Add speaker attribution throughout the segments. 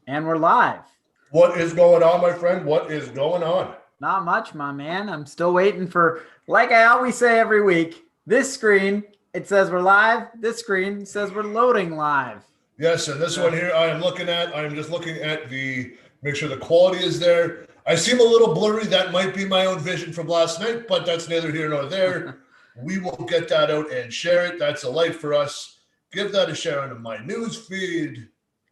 Speaker 1: And we're live.
Speaker 2: What is going on, my friend? What is going on?
Speaker 1: Not much, my man. I'm still waiting for, like I always say every week, this screen, it says we're live. This screen says we're loading live.
Speaker 2: Yes, and this one here I am just looking at make sure the quality is there. I seem a little blurry. That might be my own vision from last night, but that's neither here nor there. We will get that out and share it. That's a light for us. Give that a share on my news feed.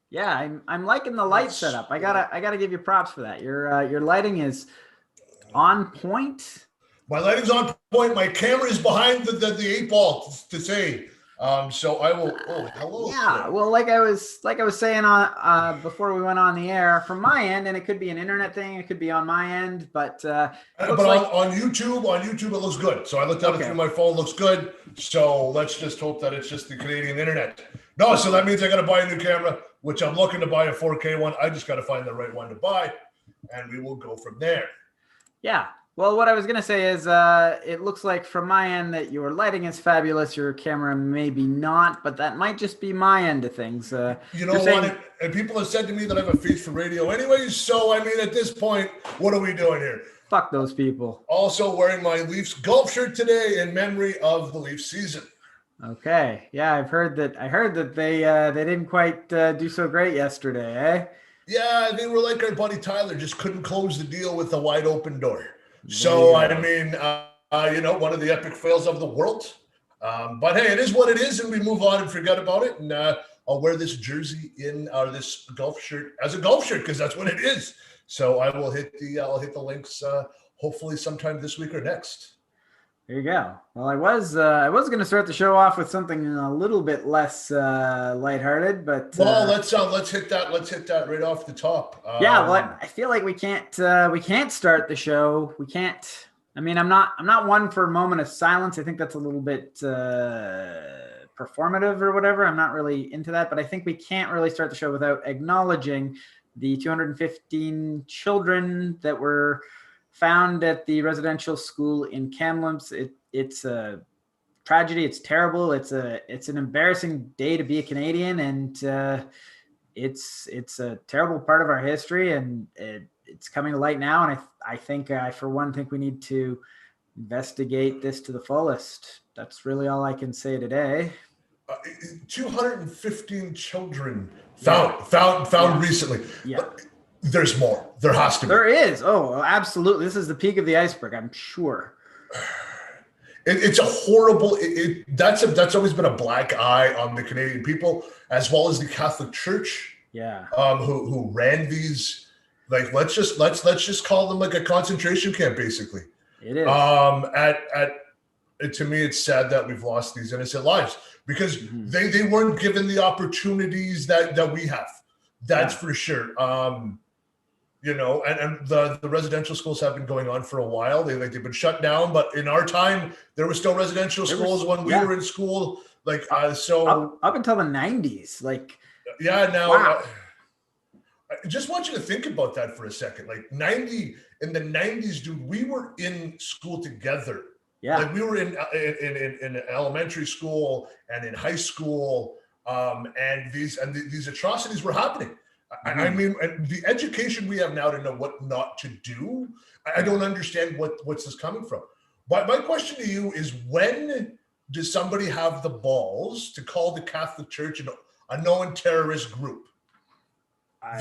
Speaker 1: Yeah, I'm liking the light setup. I gotta give you props for that. Your lighting is on point.
Speaker 2: My lighting's on point. My camera is behind the 8 ball to say. So I will. Oh, hello.
Speaker 1: Yeah.
Speaker 2: Sir.
Speaker 1: Well, like I was saying on before we went on the air, from my end, and it could be an internet thing, it could be on my end, but
Speaker 2: on YouTube, it looks good. So I looked at it through my phone. Looks good. So let's just hope that it's just the Canadian internet. No, so that means I got to buy a new camera, which I'm looking to buy a 4K one. I just got to find the right one to buy, and we will go from there.
Speaker 1: Yeah. Well, what I was going to say is it looks like from my end that your lighting is fabulous. Your camera maybe not, but that might just be my end of things.
Speaker 2: You know what? And people have said to me that I have a face for radio anyways. So, I mean, at this point, what are we doing here?
Speaker 1: Fuck those people.
Speaker 2: Also wearing my Leafs golf shirt today in memory of the Leafs season.
Speaker 1: Okay. Yeah, I heard that they didn't quite do so great yesterday, eh?
Speaker 2: Yeah, they were like our buddy Tyler, just couldn't close the deal with a wide open door. So, I mean, one of the epic fails of the world. But hey, it is what it is, and we move on and forget about it. And I'll wear this jersey this golf shirt as a golf shirt because that's what it is. So I'll hit the links hopefully sometime this week or next.
Speaker 1: There you go. Well, I was going to start the show off with something a little bit less lighthearted, but
Speaker 2: let's hit that right off the top.
Speaker 1: Well, I feel like we can't start the show. We can't. I mean, I'm not one for a moment of silence. I think that's a little bit performative or whatever. I'm not really into that, but I think we can't really start the show without acknowledging the 215 children that were found at the residential school in Kamloops. It's a tragedy. It's terrible. It's an embarrassing day to be a Canadian, and it's a terrible part of our history, and it's coming to light now. And I think for one think we need to investigate this to the fullest. That's really all I can say today.
Speaker 2: 215 children found recently. Yeah. There's more. There has to be.
Speaker 1: There is. Oh, absolutely. This is the peak of the iceberg, I'm sure.
Speaker 2: It's a horrible. That's always been a black eye on the Canadian people, as well as the Catholic Church.
Speaker 1: Yeah.
Speaker 2: Who ran these? Like, let's just call them like a concentration camp, basically.
Speaker 1: It is.
Speaker 2: To me, it's sad that we've lost these innocent lives because they weren't given the opportunities that we have. That's for sure. And the residential schools have been going on for a while. They've been shut down, but in our time, there were still residential schools when we were in school. Like
Speaker 1: up until the 90s, like
Speaker 2: Wow. I just want you to think about that for a second. Like in the 90s, dude, we were in school together.
Speaker 1: Yeah,
Speaker 2: like we were in elementary school and in high school, and these atrocities were happening. I mean, the education we have now to know what not to do, I don't understand what's this coming from. But my question to you is, when does somebody have the balls to call the Catholic Church a known terrorist group?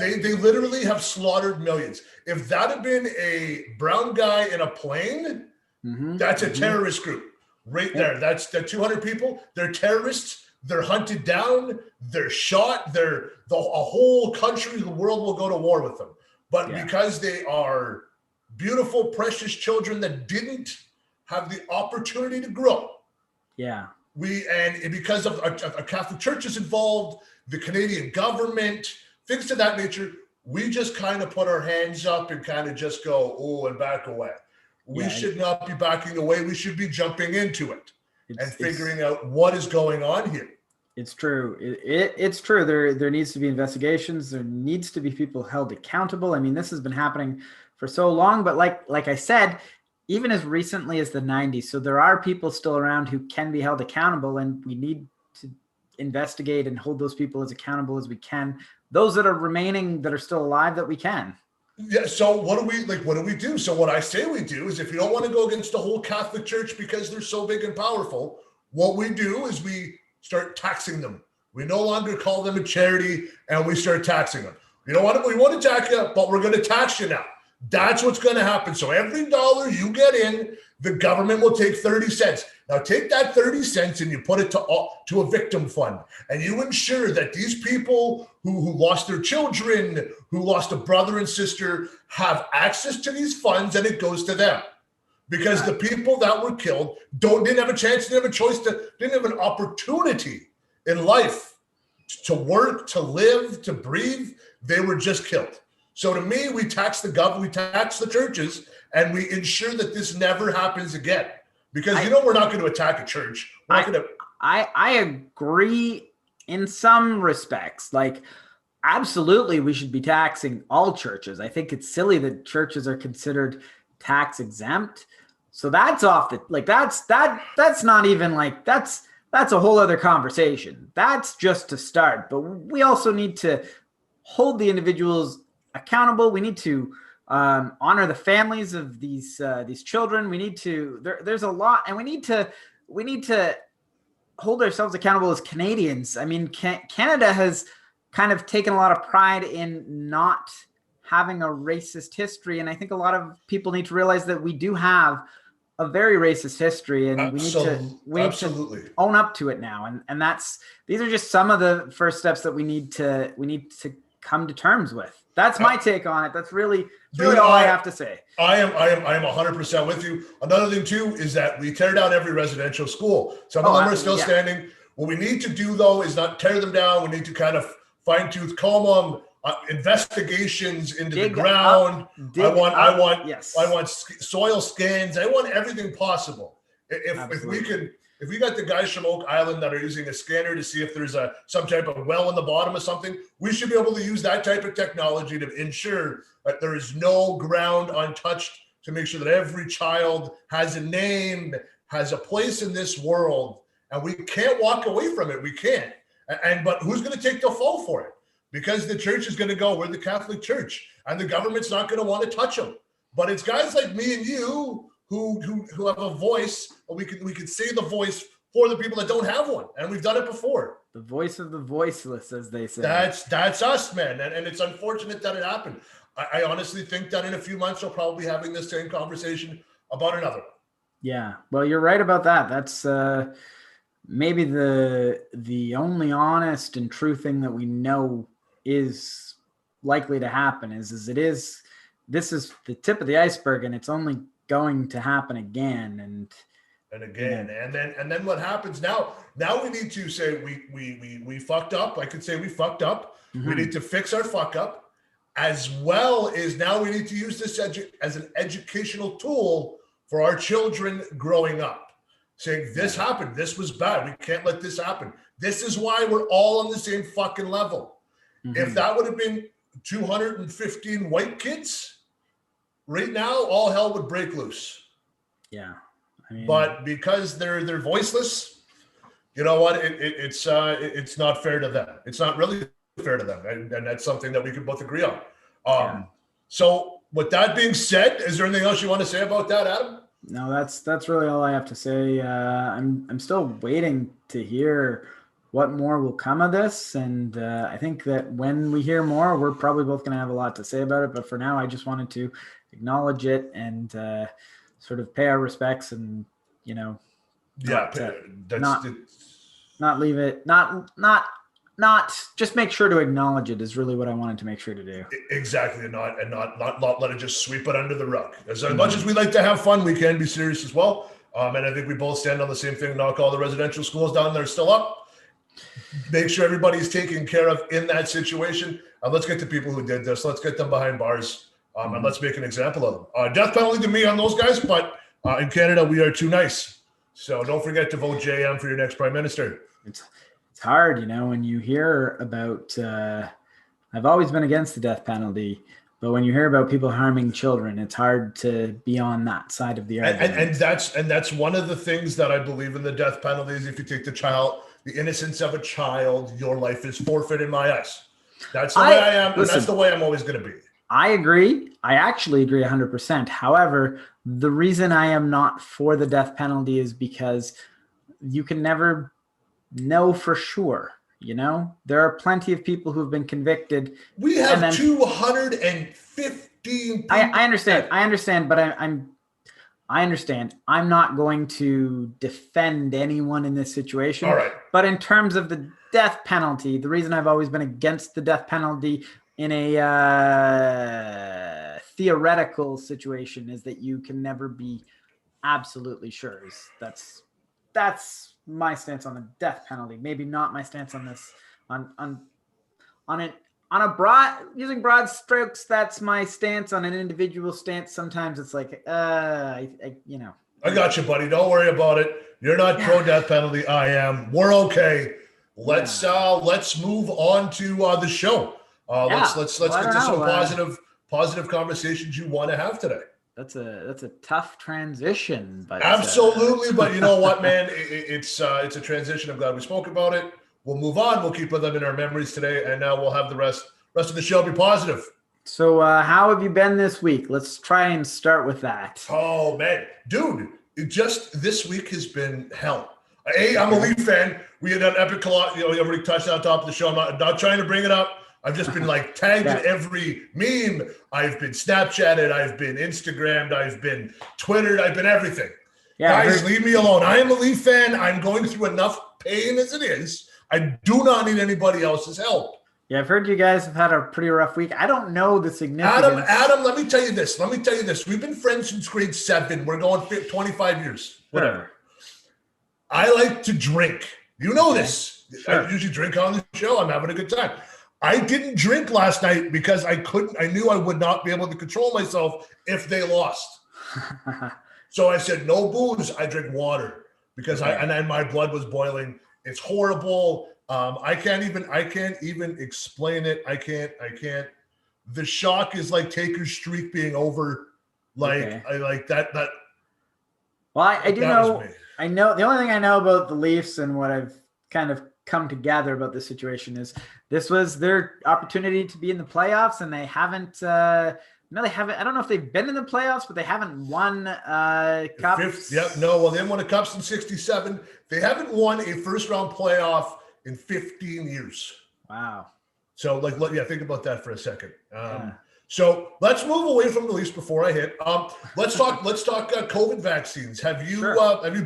Speaker 2: They literally have slaughtered millions. If that had been a brown guy in a plane, that's a terrorist group right there. That's the 200 people. They're terrorists. They're hunted down, they're shot, a whole country, the world will go to war with them. But because they are beautiful, precious children that didn't have the opportunity to grow.
Speaker 1: Yeah.
Speaker 2: And because of a Catholic Church is involved, the Canadian government, things of that nature, we just kind of put our hands up and kind of just go, and back away. We should not be backing away. We should be jumping into it and figuring out what is going on here.
Speaker 1: It's true. It's true. There needs to be investigations. There needs to be people held accountable. I mean, this has been happening for so long, but like I said, even as recently as the 90s. So there are people still around who can be held accountable, and we need to investigate and hold those people as accountable as we can those that are remaining, that are still alive, that we can.
Speaker 2: Yeah. So what do we do? So what I say we do is, if you don't want to go against the whole Catholic Church because they're so big and powerful, what we do is we start taxing them. We no longer call them a charity, and we start taxing them. You know what? We want to tax you, but we're going to tax you now. That's what's going to happen. So every dollar you get in, the government will take 30 cents. Now take that 30 cents and you put it to a victim fund, and you ensure that these people who lost their children, who lost a brother and sister, have access to these funds, and it goes to them. Because the people that were killed didn't have a chance, didn't have a choice, didn't have an opportunity in life to work, to live, to breathe. They were just killed. So to me, we tax the government, we tax the churches, and we ensure that this never happens again. Because we're not going to attack a church. We're not going to.
Speaker 1: I agree in some respects. Like, absolutely, we should be taxing all churches. I think it's silly that churches are considered tax exempt. So that's off the, like, that's not even like, that's a whole other conversation. That's just to start. But we also need to hold the individuals accountable. We need to honor the families of these children. We need to, there's a lot, and we need to hold ourselves accountable as Canadians. I mean, Canada has kind of taken a lot of pride in not having a racist history. And I think a lot of people need to realize that we do have a very racist history, and we need to own up to it now. And these are just some of the first steps that we need to come to terms with. That's my take on it. That's really all I have to say. I am
Speaker 2: 100% with you. Another thing too is that we tear down every residential school. Some of them are still standing. What we need to do though is not tear them down. We need to kind of fine tooth comb them. Investigations into the ground. I want soil scans. I want everything possible. If we got the guys from Oak Island that are using a scanner to see if there's some type of well in the bottom of something, we should be able to use that type of technology to ensure that there is no ground untouched, to make sure that every child has a name, has a place in this world, and we can't walk away from it. We can't. But who's going to take the fall for it? Because the church is going to go, we're the Catholic Church, and the government's not going to want to touch them. But it's guys like me and you who have a voice, we can say the voice for the people that don't have one, and we've done it before.
Speaker 1: The voice of the voiceless, as they say.
Speaker 2: That's us, man, and it's unfortunate that it happened. I honestly think that in a few months we'll probably be having this same conversation about another.
Speaker 1: Yeah, well, you're right about that. That's maybe the only honest and true thing that we know is likely to happen is this is the tip of the iceberg, and it's only going to happen again
Speaker 2: and again. And then what happens now we need to say we fucked up. I could say we fucked up. Mm-hmm. We need to fix our fuck up, as well as now we need to use this as an educational tool for our children growing up, saying this happened, this was bad, we can't let this happen, this is why we're all on the same fucking level. Mm-hmm. If that would have been 215 white kids, right now, all hell would break loose.
Speaker 1: Yeah.
Speaker 2: But because they're voiceless, you know what? It's not fair to them. It's not really fair to them. And that's something that we can both agree on. So with that being said, is there anything else you want to say about that, Adam?
Speaker 1: No, that's really all I have to say. I'm still waiting to hear what more will come of this, and I think that when we hear more, we're probably both going to have a lot to say about it. But for now, I just wanted to acknowledge it and sort of pay our respects, and not leave it, not just make sure to acknowledge it is really what I wanted to make sure to do.
Speaker 2: Exactly, and not let it just sweep it under the rug. As much as we like to have fun, we can be serious as well. And I think we both stand on the same thing: knock all the residential schools down that are still up. Make sure everybody's taken care of in that situation. And let's get the people who did this. Let's get them behind bars. And let's make an example of them. Death penalty to me on those guys, but in Canada, we are too nice. So don't forget to vote JM for your next prime minister.
Speaker 1: It's hard, when you hear about, I've always been against the death penalty, but when you hear about people harming children, it's hard to be on that side of the argument.
Speaker 2: And that's one of the things that I believe in the death penalty is if you take the innocence of a child, your life is forfeit in my eyes. That's the way I am, and
Speaker 1: listen,
Speaker 2: that's the way I'm always going to be.
Speaker 1: I agree. I actually agree 100%. However, the reason I am not for the death penalty is because you can never know for sure. You know, there are plenty of people who've been convicted.
Speaker 2: We have 215 people.
Speaker 1: I understand, but I understand. I'm not going to defend anyone in this situation.
Speaker 2: All right.
Speaker 1: But in terms of the death penalty, the reason I've always been against the death penalty in a theoretical situation is that you can never be absolutely sure. That's my stance on the death penalty. Maybe not my stance on this on it. On a using broad strokes, that's my stance. On an individual stance, sometimes it's like,
Speaker 2: I got you, buddy. Don't worry about it. You're not pro death penalty. I am. We're okay. Let's move on to the show. Let's get to some positive conversations you want to have today.
Speaker 1: That's a tough transition, but
Speaker 2: absolutely. But you know what, man? It's a transition. I'm glad we spoke about it. We'll move on. We'll keep them in our memories today, and now we'll have the rest of the show be positive.
Speaker 1: So, how have you been this week? Let's try and start with that.
Speaker 2: Oh man, dude, just this week has been hell. I'm a Leaf fan. We had an epic, we already touched on top of the show. I'm not trying to bring it up. I've just been like tagged in every meme. I've been Snapchatted. I've been Instagrammed. I've been Twittered. I've been everything. Yeah, guys, leave me alone. I am a Leaf fan. I'm going through enough pain as it is. I do not need anybody else's help.
Speaker 1: Yeah, I've heard you guys have had a pretty rough week. I don't know the significance.
Speaker 2: Adam, let me tell you this. We've been friends since grade 7. We're going 25 years. Whatever. Sure. I like to drink. You know this. Sure. I usually drink on the show. I'm having a good time. I didn't drink last night because I knew I would not be able to control myself if they lost. So I said, no booze. I drink water because and my blood was boiling. It's horrible. I can't even explain it. I can't. The shock is like Taker's streak being over. I like that.
Speaker 1: Well, I do know. I know the only thing I know about the Leafs and what I've kind of come together about this situation is this was their opportunity to be in the playoffs, and they haven't. No, they haven't. I don't know if they've been in the playoffs, but they haven't won cups.
Speaker 2: They haven't won a cup since '67. They haven't won a first-round playoff in 15 years.
Speaker 1: Wow.
Speaker 2: So, think about that for a second. So let's move away from the Leafs before I hit. Let's talk COVID vaccines. Have you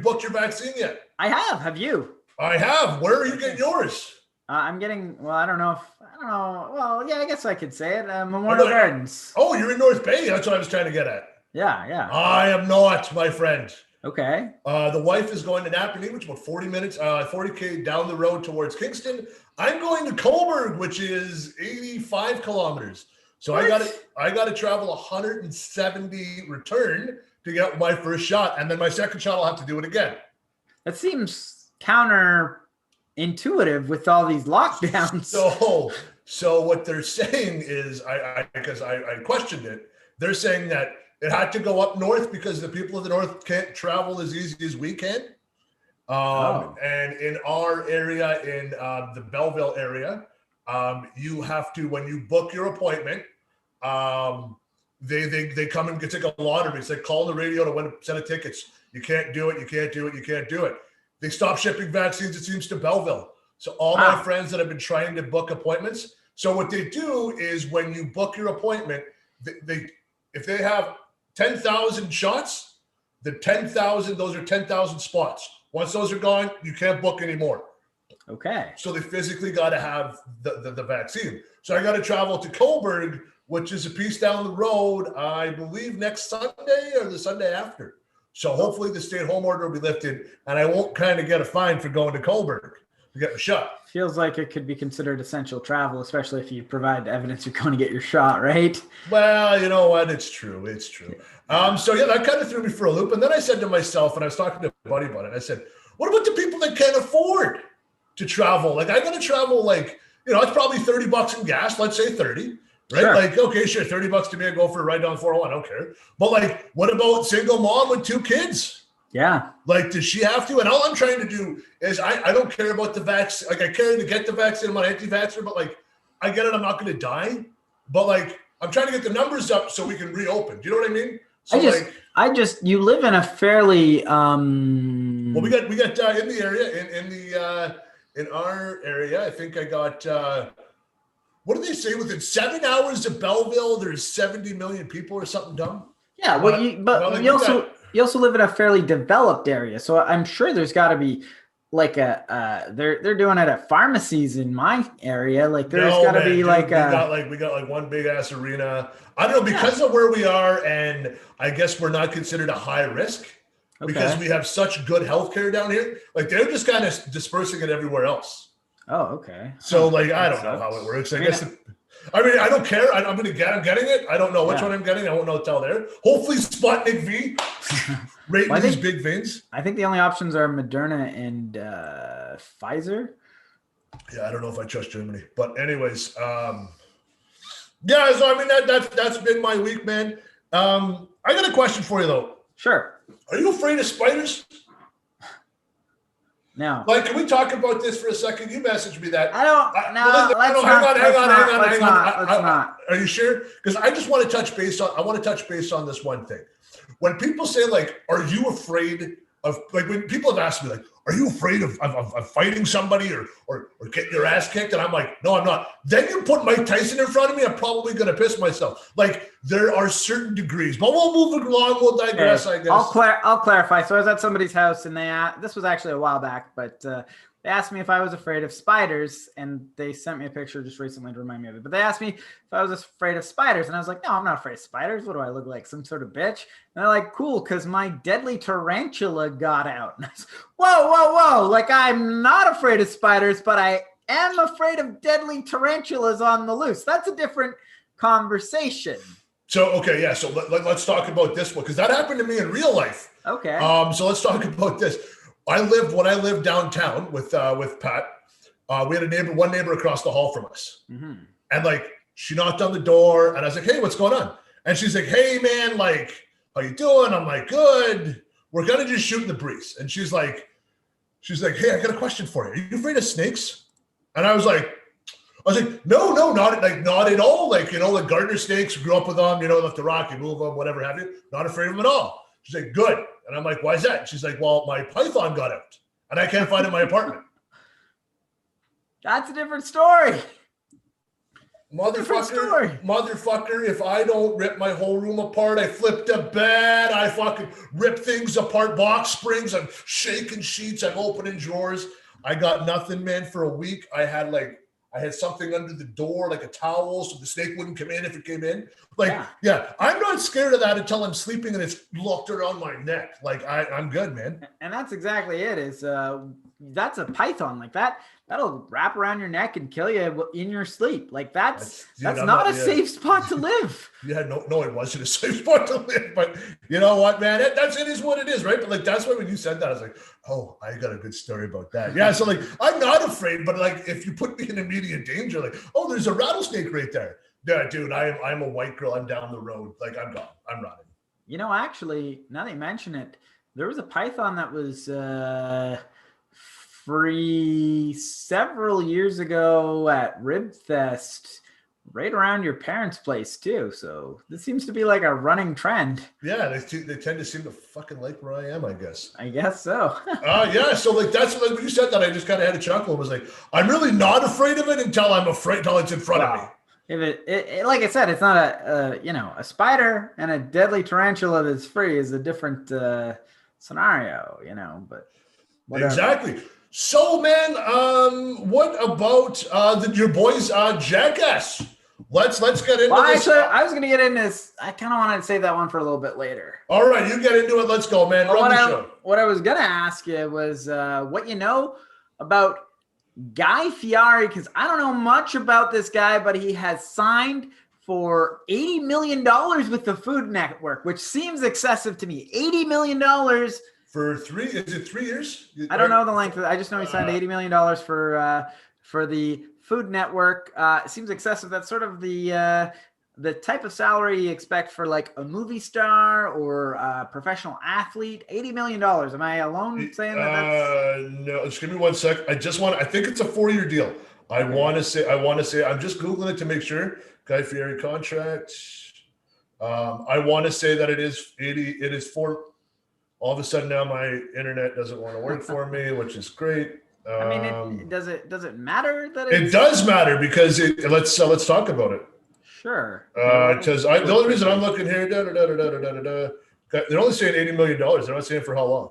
Speaker 2: booked your vaccine yet?
Speaker 1: I have. Have you?
Speaker 2: I have. Where are you getting yours?
Speaker 1: I'm getting. Well, I don't know. Well, yeah, I guess I could say it. Memorial Gardens.
Speaker 2: Oh, you're in North Bay. That's what I was trying to get at.
Speaker 1: Yeah.
Speaker 2: I am not, my friend.
Speaker 1: Okay.
Speaker 2: The wife is going to Napanee, which is about 40 minutes, 40K down the road towards Kingston. I'm going to Coburg, which is 85 kilometers. So what? I got to travel 170 return to get my first shot, and then my second shot I'll have to do it again.
Speaker 1: That seems counterintuitive with all these lockdowns.
Speaker 2: So what they're saying is, because I questioned it, they're saying that it had to go up north because the people of the north can't travel as easy as we can. And in our area, in the Belleville area, you have to, when you book your appointment, they come and it's like a lottery. It's like call the radio to win a set of tickets. You can't do it. You can't do it. You can't do it. They stopped shipping vaccines, it seems, to Belleville. So all my friends that have been trying to book appointments. So what they do is when you book your appointment, if they have 10,000 shots, those are 10,000 spots. Once those are gone, you can't book anymore.
Speaker 1: Okay.
Speaker 2: So they physically got to have the vaccine. So I got to travel to Coburg, which is a piece down the road, I believe next Sunday or the Sunday after. So hopefully the stay-at-home order will be lifted, and I won't kind of get a fine for going to Coburg to get my shot.
Speaker 1: Feels like it could be considered essential travel, especially if you provide evidence you're going to get your shot, right?
Speaker 2: Well, you know what? It's true. It's true. So that kind of threw me for a loop. And then I said to myself, and I was talking to a buddy about it, I said, what about the people that can't afford to travel? Like, I got to travel, it's probably $30 in gas. Let's say 30. Right? Sure. Okay, sure. $30 to me, I go for a ride down 401. I don't care. But what about single mom with 2 kids?
Speaker 1: Yeah.
Speaker 2: Does she have to? And all I'm trying to do is I don't care about the vaccine. I care to get the vaccine. I'm an anti-vaxxer, but I get it. I'm not going to die, but like I'm trying to get the numbers up so we can reopen. Do you know what I mean? So
Speaker 1: you live in a fairly
Speaker 2: well, we got in the area in our area. I think I got what do they say? Within 7 hours of Belleville, there's 70 million people or something dumb.
Speaker 1: Yeah, well, you also live in a fairly developed area, so I'm sure there's got to be like they're doing it at pharmacies in my area. Like there's got to be
Speaker 2: we got one big ass arena. I don't know because of where we are, and I guess we're not considered a high risk because we have such good healthcare down here. Like they're just kind of dispersing it everywhere else.
Speaker 1: Oh, okay.
Speaker 2: So like I don't know how it works. I guess. I mean, I don't care. I'm getting it. I don't know which one I'm getting. I won't know till there. Hopefully, Sputnik V. Rate these big things.
Speaker 1: I think the only options are Moderna and Pfizer.
Speaker 2: Yeah, I don't know if I trust Germany, but anyways, yeah. So I mean, that's been my week, man. I got a question for you though.
Speaker 1: Sure.
Speaker 2: Are you afraid of spiders?
Speaker 1: No.
Speaker 2: Like, can we talk about this for a second? You messaged me that.
Speaker 1: I don't. Hang on.
Speaker 2: Are you sure? Because I just want to touch base on. I want to touch base on this one thing. When people say like, "Are you afraid of?" Like when people have asked me like, "Are you afraid of fighting somebody or getting your ass kicked?" And I'm like, "No, I'm not." Then you put Mike Tyson in front of me, I'm probably gonna piss myself. Like there are certain degrees, but we'll move along. We'll digress, I guess.
Speaker 1: I'll clarify. So I was at somebody's house, and this was actually a while back, but they asked me if I was afraid of spiders, and they sent me a picture just recently to remind me of it. But they asked me if I was afraid of spiders, and I was like, "No, I'm not afraid of spiders. What do I look like, some sort of bitch?" And they're like, "Cool, because my deadly tarantula got out." And I was, whoa! Like I'm not afraid of spiders, but I am afraid of deadly tarantulas on the loose. That's a different conversation.
Speaker 2: So okay, yeah. So let's talk about this one because that happened to me in real life.
Speaker 1: Okay.
Speaker 2: So let's talk about this. When I lived downtown with Pat, we had one neighbor across the hall from us.
Speaker 1: Mm-hmm.
Speaker 2: And like, she knocked on the door and I was like, "Hey, what's going on?" And she's like, "Hey man, like, how you doing?" I'm like, "Good. We're kind of just shooting the breeze." And she's like, "Hey, I got a question for you. Are you afraid of snakes?" And I was like, no, not at all. Like, like gardener snakes, grew up with them, left the rock, you move them, whatever have you. Not afraid of them at all. She's like, "Good." And I'm like, "Why is that?" And she's like, "Well, my python got out and I can't find it in my apartment."
Speaker 1: That's a different story.
Speaker 2: Motherfucker, if I don't rip my whole room apart, I flip the bed, I fucking rip things apart, box springs, I'm shaking sheets, I'm opening drawers. I got nothing, man, for a week. I had something under the door, like a towel, so the snake wouldn't come in if it came in. Yeah, I'm not scared of that until I'm sleeping and it's locked around my neck. Like I'm good, man.
Speaker 1: And that's exactly it. That's a python like that. That'll wrap around your neck and kill you in your sleep. Like that's not a safe spot to live.
Speaker 2: Yeah, no, it wasn't a safe spot to live. But you know what, man? It is what it is, right? But like that's why when you said that, I was like, "Oh, I got a good story about that." Yeah, so like I'm not afraid, but like if you put me in immediate danger, like, "Oh, there's a rattlesnake right there." Yeah, dude, I'm a white girl. I'm down the road. Like I'm gone. I'm running.
Speaker 1: Actually, now that you mention it, there was a python that was free several years ago at Rib Fest, right around your parents' place too. So this seems to be like a running trend.
Speaker 2: Yeah, they tend to seem to fucking like where I am, I guess.
Speaker 1: I guess so.
Speaker 2: Yeah. So like that's like when you said that, I just kind of had a chuckle. It was like I'm really not afraid of it until it's in front of me.
Speaker 1: If it like I said, it's not a spider and a deadly tarantula that's free is a different scenario, but whatever.
Speaker 2: Exactly. So, man, what about your boys, Jackass? Let's get into this.
Speaker 1: Actually, I was going to get into this. I kind of wanted to save that one for a little bit later.
Speaker 2: All right, you get into it. Let's go, man. Run the show.
Speaker 1: What I was going to ask you was what you know about Guy Fieri, because I don't know much about this guy, but he has signed for $80 million with the Food Network, which seems excessive to me. $80 million.
Speaker 2: For is it 3 years?
Speaker 1: I don't know the length of it. I just know he signed $80 million for the Food Network. It seems excessive. That's sort of the type of salary you expect for like a movie star or a professional athlete. $80 million. Am I alone saying that?
Speaker 2: No, just give me 1 sec. I think it's a 4-year deal. I want to say, I'm just Googling it to make sure. Guy Fieri contract. I want to say that it is 80. It is for. All of a sudden now my internet doesn't want to work for me, which is great.
Speaker 1: I mean, does it matter that
Speaker 2: it does matter because let's talk about it.
Speaker 1: Sure.
Speaker 2: Because the only reason I'm looking here, they're only saying $80 million. They're not saying for how long.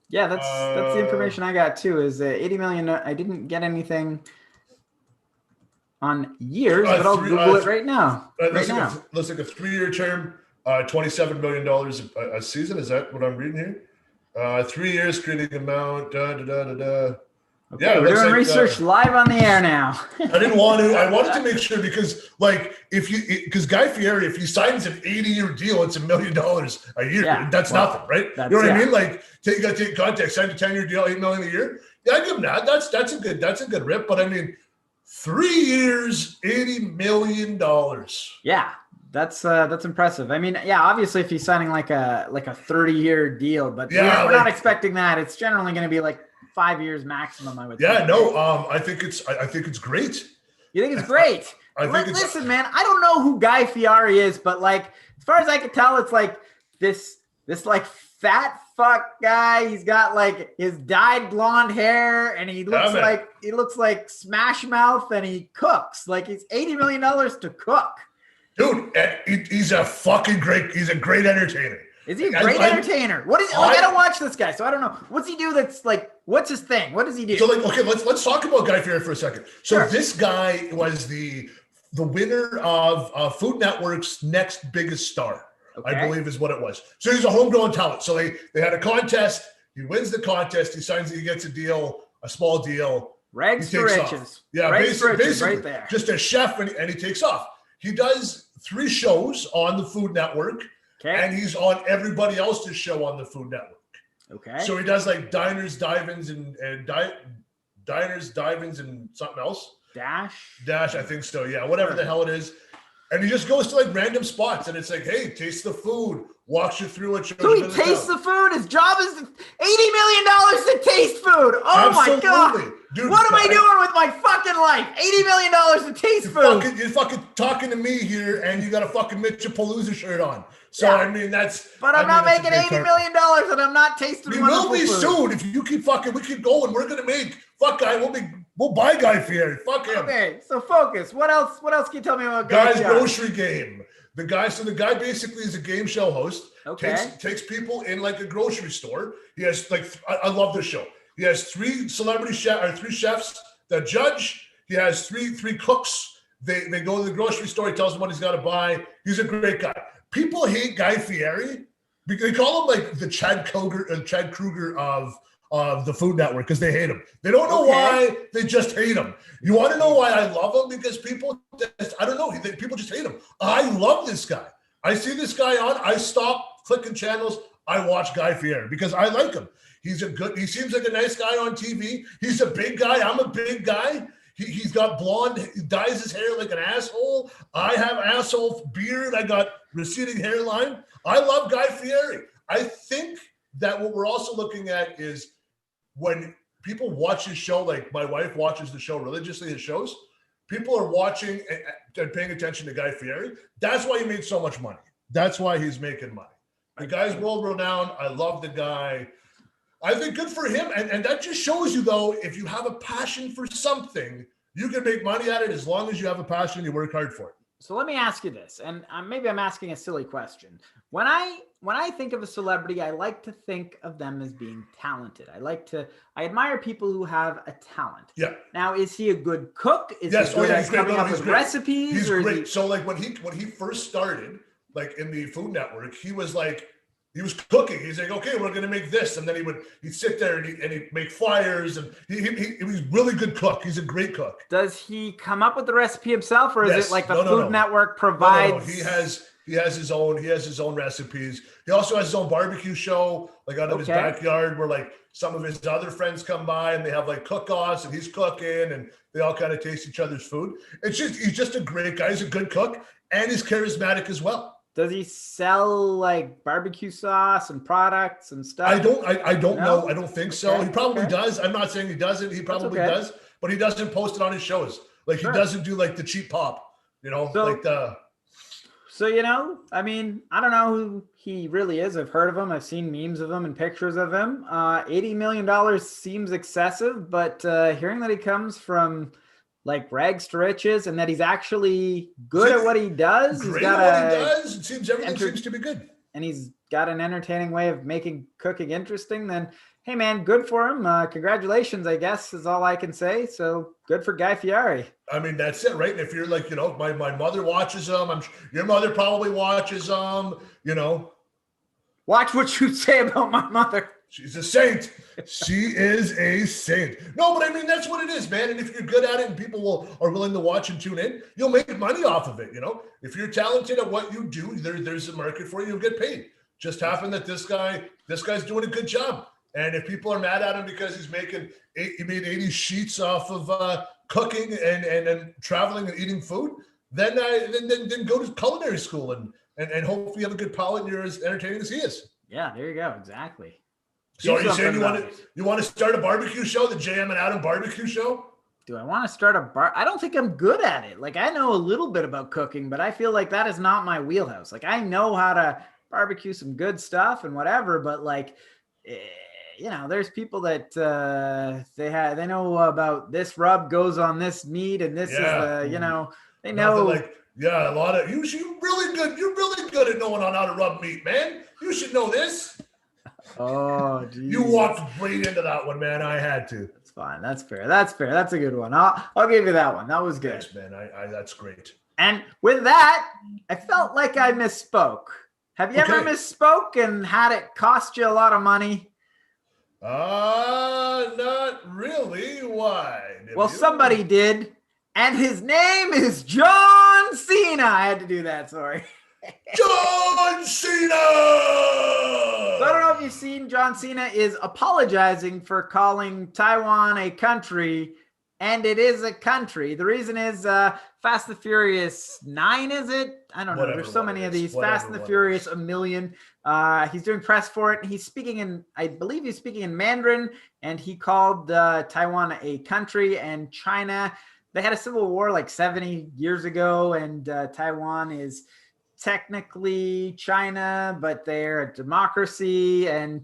Speaker 1: Yeah, that's the information I got too. Is 80 million? I didn't get anything on years, but I'll Google it right now.
Speaker 2: Looks like a 3-year term, $27 million a season. Is that what I'm reading here? 3 years, creating amount.
Speaker 1: Okay, yeah, we're doing research live on the air now.
Speaker 2: I wanted to make sure because because Guy Fieri, if he signs an 80-year deal, it's $1 million a year. Yeah, that's nothing, right? You know what I mean? Like you got to take context. Sign a 10-year deal, $8 million a year. Yeah, I give him that. That's a good rip. But I mean, 3 years, $80 million.
Speaker 1: Yeah, that's impressive. I mean, yeah, obviously if he's signing like a 30-year deal, but we're not expecting that. It's generally going to be like 5 years maximum, I would think.
Speaker 2: Yeah, no, I think it's great.
Speaker 1: You think it's great? Listen, man, I don't know who Guy Fieri is, but like as far as I can tell, it's like this like fat fuck guy. He's got like his dyed blonde hair, and he looks like Smash Mouth, and he cooks. Like he's $80 million to cook.
Speaker 2: Dude, he's a fucking great. He's a great entertainer.
Speaker 1: Is he a great entertainer? What is I don't watch this guy, so I don't know. What's he do that's like, what's his thing? What does he do?
Speaker 2: So let's talk about Guy Fieri for a second. So This guy was the winner of Food Network's Next Biggest Star, I believe is what it was. So he's a homegrown talent. So they had a contest. He wins the contest. He signs it. He gets a small deal.
Speaker 1: Rags to riches.
Speaker 2: Yeah, basically
Speaker 1: right there.
Speaker 2: Just a chef, and he takes off. He does 3 shows on the Food Network. Okay. And he's on everybody else's show on the Food Network. Okay. So he does like diners, dive-ins, and something else. Dash, I think so. Yeah, whatever the hell it is. And he just goes to like random spots, and it's like, hey, taste the food, walks you through it.
Speaker 1: So he tastes the food. His job is $80 million to taste food. Oh Absolutely. My god. Dude, what am I doing with my fucking life? $80 million to taste food.
Speaker 2: You're fucking talking to me here, and you got a fucking Mitchapalooza shirt on. So I mean,
Speaker 1: But I'm not making $80 million, and I'm not tasting.
Speaker 2: We will be soon if you keep fucking. We keep going. We're gonna make Guy. We'll buy Guy Fieri. Fuck him.
Speaker 1: Okay, so focus. What else can you tell me about
Speaker 2: Guy's grocery game? The guy basically is a game show host. Okay. Takes people in like a grocery store. He has I love this show. He has 3 chefs that judge. He has three cooks. They go to the grocery store. He tells them what he's got to buy. He's a great guy. People hate Guy Fieri. They call him like the Chad Kruger of the Food Network because they hate him. They don't know why. They just hate him. You want to know why I love him? Because people just hate him. I love this guy. I see this guy on. I stop clicking channels. I watch Guy Fieri because I like him. He seems like a nice guy on TV. He's a big guy. I'm a big guy. He's got blonde, he dyes his hair like an asshole. I have asshole beard. I got receding hairline. I love Guy Fieri. I think that what we're also looking at is when people watch his show, like my wife watches the show religiously, his shows, people are watching and paying attention to Guy Fieri. That's why he made so much money. That's why he's making money. The guy's world renowned. I love the guy. I think good for him. And that just shows you, though, if you have a passion for something, you can make money at it as long as you have a passion and you work hard for it.
Speaker 1: So let me ask you this, and maybe I'm asking a silly question. When I think of a celebrity, I like to think of them as being talented. I admire people who have a talent.
Speaker 2: Yeah.
Speaker 1: Now, is he a good cook? Is he good at coming up with recipes?
Speaker 2: He's great. So like when he first started, like in the Food Network, he was cooking. He's like, okay, we're gonna make this, and then he'd sit there and he'd make flyers, and he was a really good cook. He's a great cook.
Speaker 1: Does he come up with the recipe himself, or is it like the Food Network provides?
Speaker 2: No. He has his own recipes. He also has his own barbecue show, like out of his backyard, where like some of his other friends come by and they have like cook-offs, and he's cooking, and they all kind of taste each other's food. He's just a great guy. He's a good cook, and he's charismatic as well.
Speaker 1: Does he sell like barbecue sauce and products and stuff?
Speaker 2: I don't know. I don't think so. He probably does. I'm not saying he doesn't. He probably does. but he doesn't post it on his shows. Like he doesn't do like the cheap pop, like the.
Speaker 1: So, I mean, I don't know who he really is. I've heard of him. I've seen memes of him and pictures of him. $80 million seems excessive, but hearing that he comes from like rags to riches and that he's actually good at what he does.
Speaker 2: Great at what he does. It seems everything seems to be good.
Speaker 1: And he's got an entertaining way of making cooking interesting. Then, hey man, good for him. Congratulations, I guess, is all I can say. So good for Guy Fieri.
Speaker 2: I mean, that's it, right? And if you're like, my mother watches them. Your mother probably watches them.
Speaker 1: Watch what you say about my mother.
Speaker 2: She's a saint. She is a saint. No, but I mean, that's what it is, man. And if you're good at it and people are willing to watch and tune in, you'll make money off of it. If you're talented at what you do, there's a market for you. You'll get paid. Just happened that this guy's doing a good job. And if people are mad at him because he made 80 sheets off of cooking and traveling and eating food, then go to culinary school and hopefully you have a good palate and you're as entertaining as he is.
Speaker 1: Yeah, there you go. Exactly.
Speaker 2: So are you saying you want to start a barbecue show, the JM and Adam barbecue show?
Speaker 1: Do I want to start a bar? I don't think I'm good at it. Like, I know a little bit about cooking, but I feel like that is not my wheelhouse. Like, I know how to barbecue some good stuff and whatever, but like, there's people that they know about this rub goes on this meat and this is they know.
Speaker 2: Like, a lot of you're really good. You're really good at knowing on how to rub meat, man. You should know this.
Speaker 1: Oh, geez.
Speaker 2: You walked right into that one, man. I had to.
Speaker 1: That's fine. That's fair. That's a good one. I'll give you that one. That was good.
Speaker 2: Thanks, man. I that's great.
Speaker 1: And with that, I felt like I misspoke. Have you ever misspoke and had it cost you a lot of money?
Speaker 2: Not really. Why?
Speaker 1: Well, somebody did. And his name is John Cena. I had to do that. Sorry.
Speaker 2: John Cena!
Speaker 1: So I don't know if you've seen John Cena is apologizing for calling Taiwan a country, and it is a country. The reason is Fast and the Furious 9, is it? I don't know. There's so many of these. Fast and the Furious, a million. He's doing press for it. I believe he's speaking in Mandarin, and he called Taiwan a country, and China. They had a civil war like 70 years ago, and Taiwan is technically China, but they're a democracy. And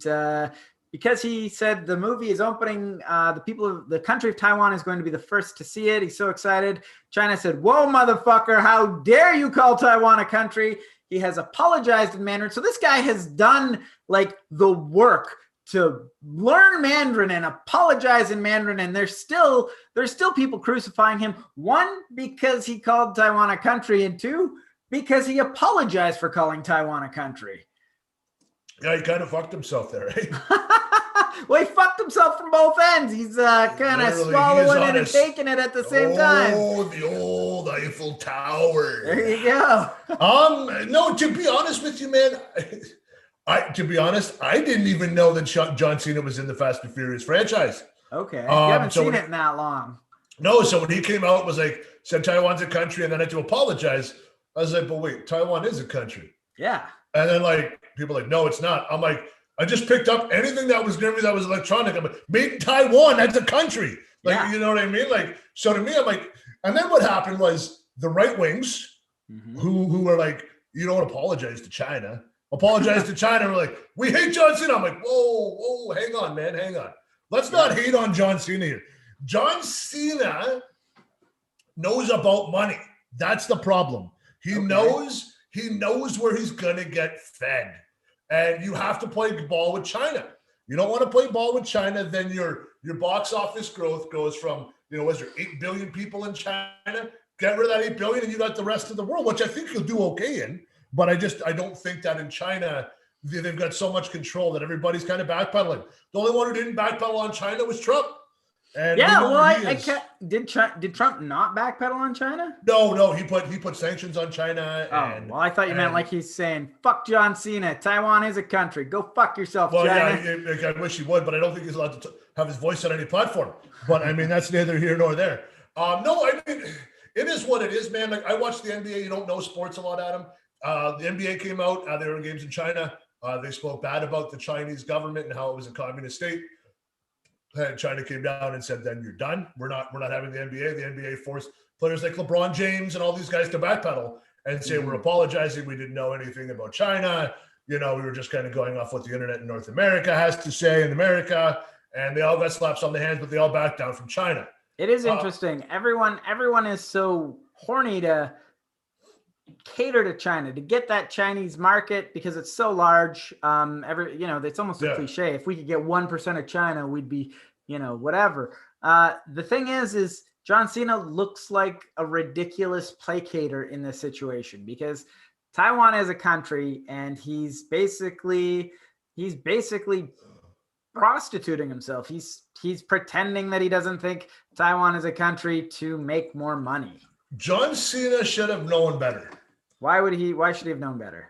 Speaker 1: because he said the movie is opening, the country of Taiwan is going to be the first to see it. He's so excited. China said, "Whoa, motherfucker, how dare you call Taiwan a country?" He has apologized in Mandarin. So this guy has done like the work to learn Mandarin and apologize in Mandarin. And there's still people crucifying him. One, because he called Taiwan a country, and two, because he apologized for calling Taiwan a country.
Speaker 2: Yeah, he kind of fucked himself there, right?
Speaker 1: Well, he fucked himself from both ends. He's kind of swallowing it and taking it at the same time.
Speaker 2: Oh, the old Eiffel Tower.
Speaker 1: There you go.
Speaker 2: No, to be honest with you, man, I didn't even know that John Cena was in the Fast and Furious franchise.
Speaker 1: Okay. You haven't seen it in that long.
Speaker 2: No, so when he came out, was like, said Taiwan's a country, and then I had to apologize. I was like, but wait, Taiwan is a country.
Speaker 1: Yeah.
Speaker 2: And then like people are like, no, it's not. I'm like, I just picked up anything that was near me that was electronic. I'm like, made in Taiwan, that's a country. Like, You know what I mean? Like, so to me, I'm like, and then what happened was the right wings who were like, you don't apologize to China. Apologize to China. We're like, we hate John Cena. I'm like, whoa, hang on, man, hang on. Let's not hate on John Cena here. John Cena knows about money. That's the problem. He knows where he's gonna get fed. And you have to play ball with China. You don't want to play ball with China, then your box office growth goes from, was there 8 billion people in China? Get rid of that 8 billion and you got the rest of the world, which I think you'll do okay in. But I don't think that in China, they've got so much control that everybody's kind of backpedaling. The only one who didn't backpedal on China was Trump. And
Speaker 1: did Trump not backpedal on China?
Speaker 2: No, he put sanctions on China.
Speaker 1: I thought you meant like he's saying, fuck John Cena. Taiwan is a country. Go fuck yourself, China.
Speaker 2: Yeah, I wish he would, but I don't think he's allowed to have his voice on any platform. But I mean, that's neither here nor there. No, I mean, it is what it is, man. Like I watch the NBA. You don't know sports a lot, Adam. The NBA came out. They were in games in China. They spoke bad about the Chinese government and how it was a communist state. China came down and said, then you're done. We're not having the NBA. The NBA forced players like LeBron James and all these guys to backpedal and say, we're apologizing. We didn't know anything about China. We were just kind of going off what the internet in North America has to say in America. And they all got slaps on the hands, but they all backed down from China.
Speaker 1: It is interesting. Everyone is so horny to cater to China, to get that Chinese market because it's so large. It's almost a cliche. If we could get 1% of China, we'd be, whatever. The thing is John Cena looks like a ridiculous placater in this situation because Taiwan is a country and he's basically prostituting himself. He's pretending that he doesn't think Taiwan is a country to make more money.
Speaker 2: John Cena should have known better.
Speaker 1: Why should he have known better?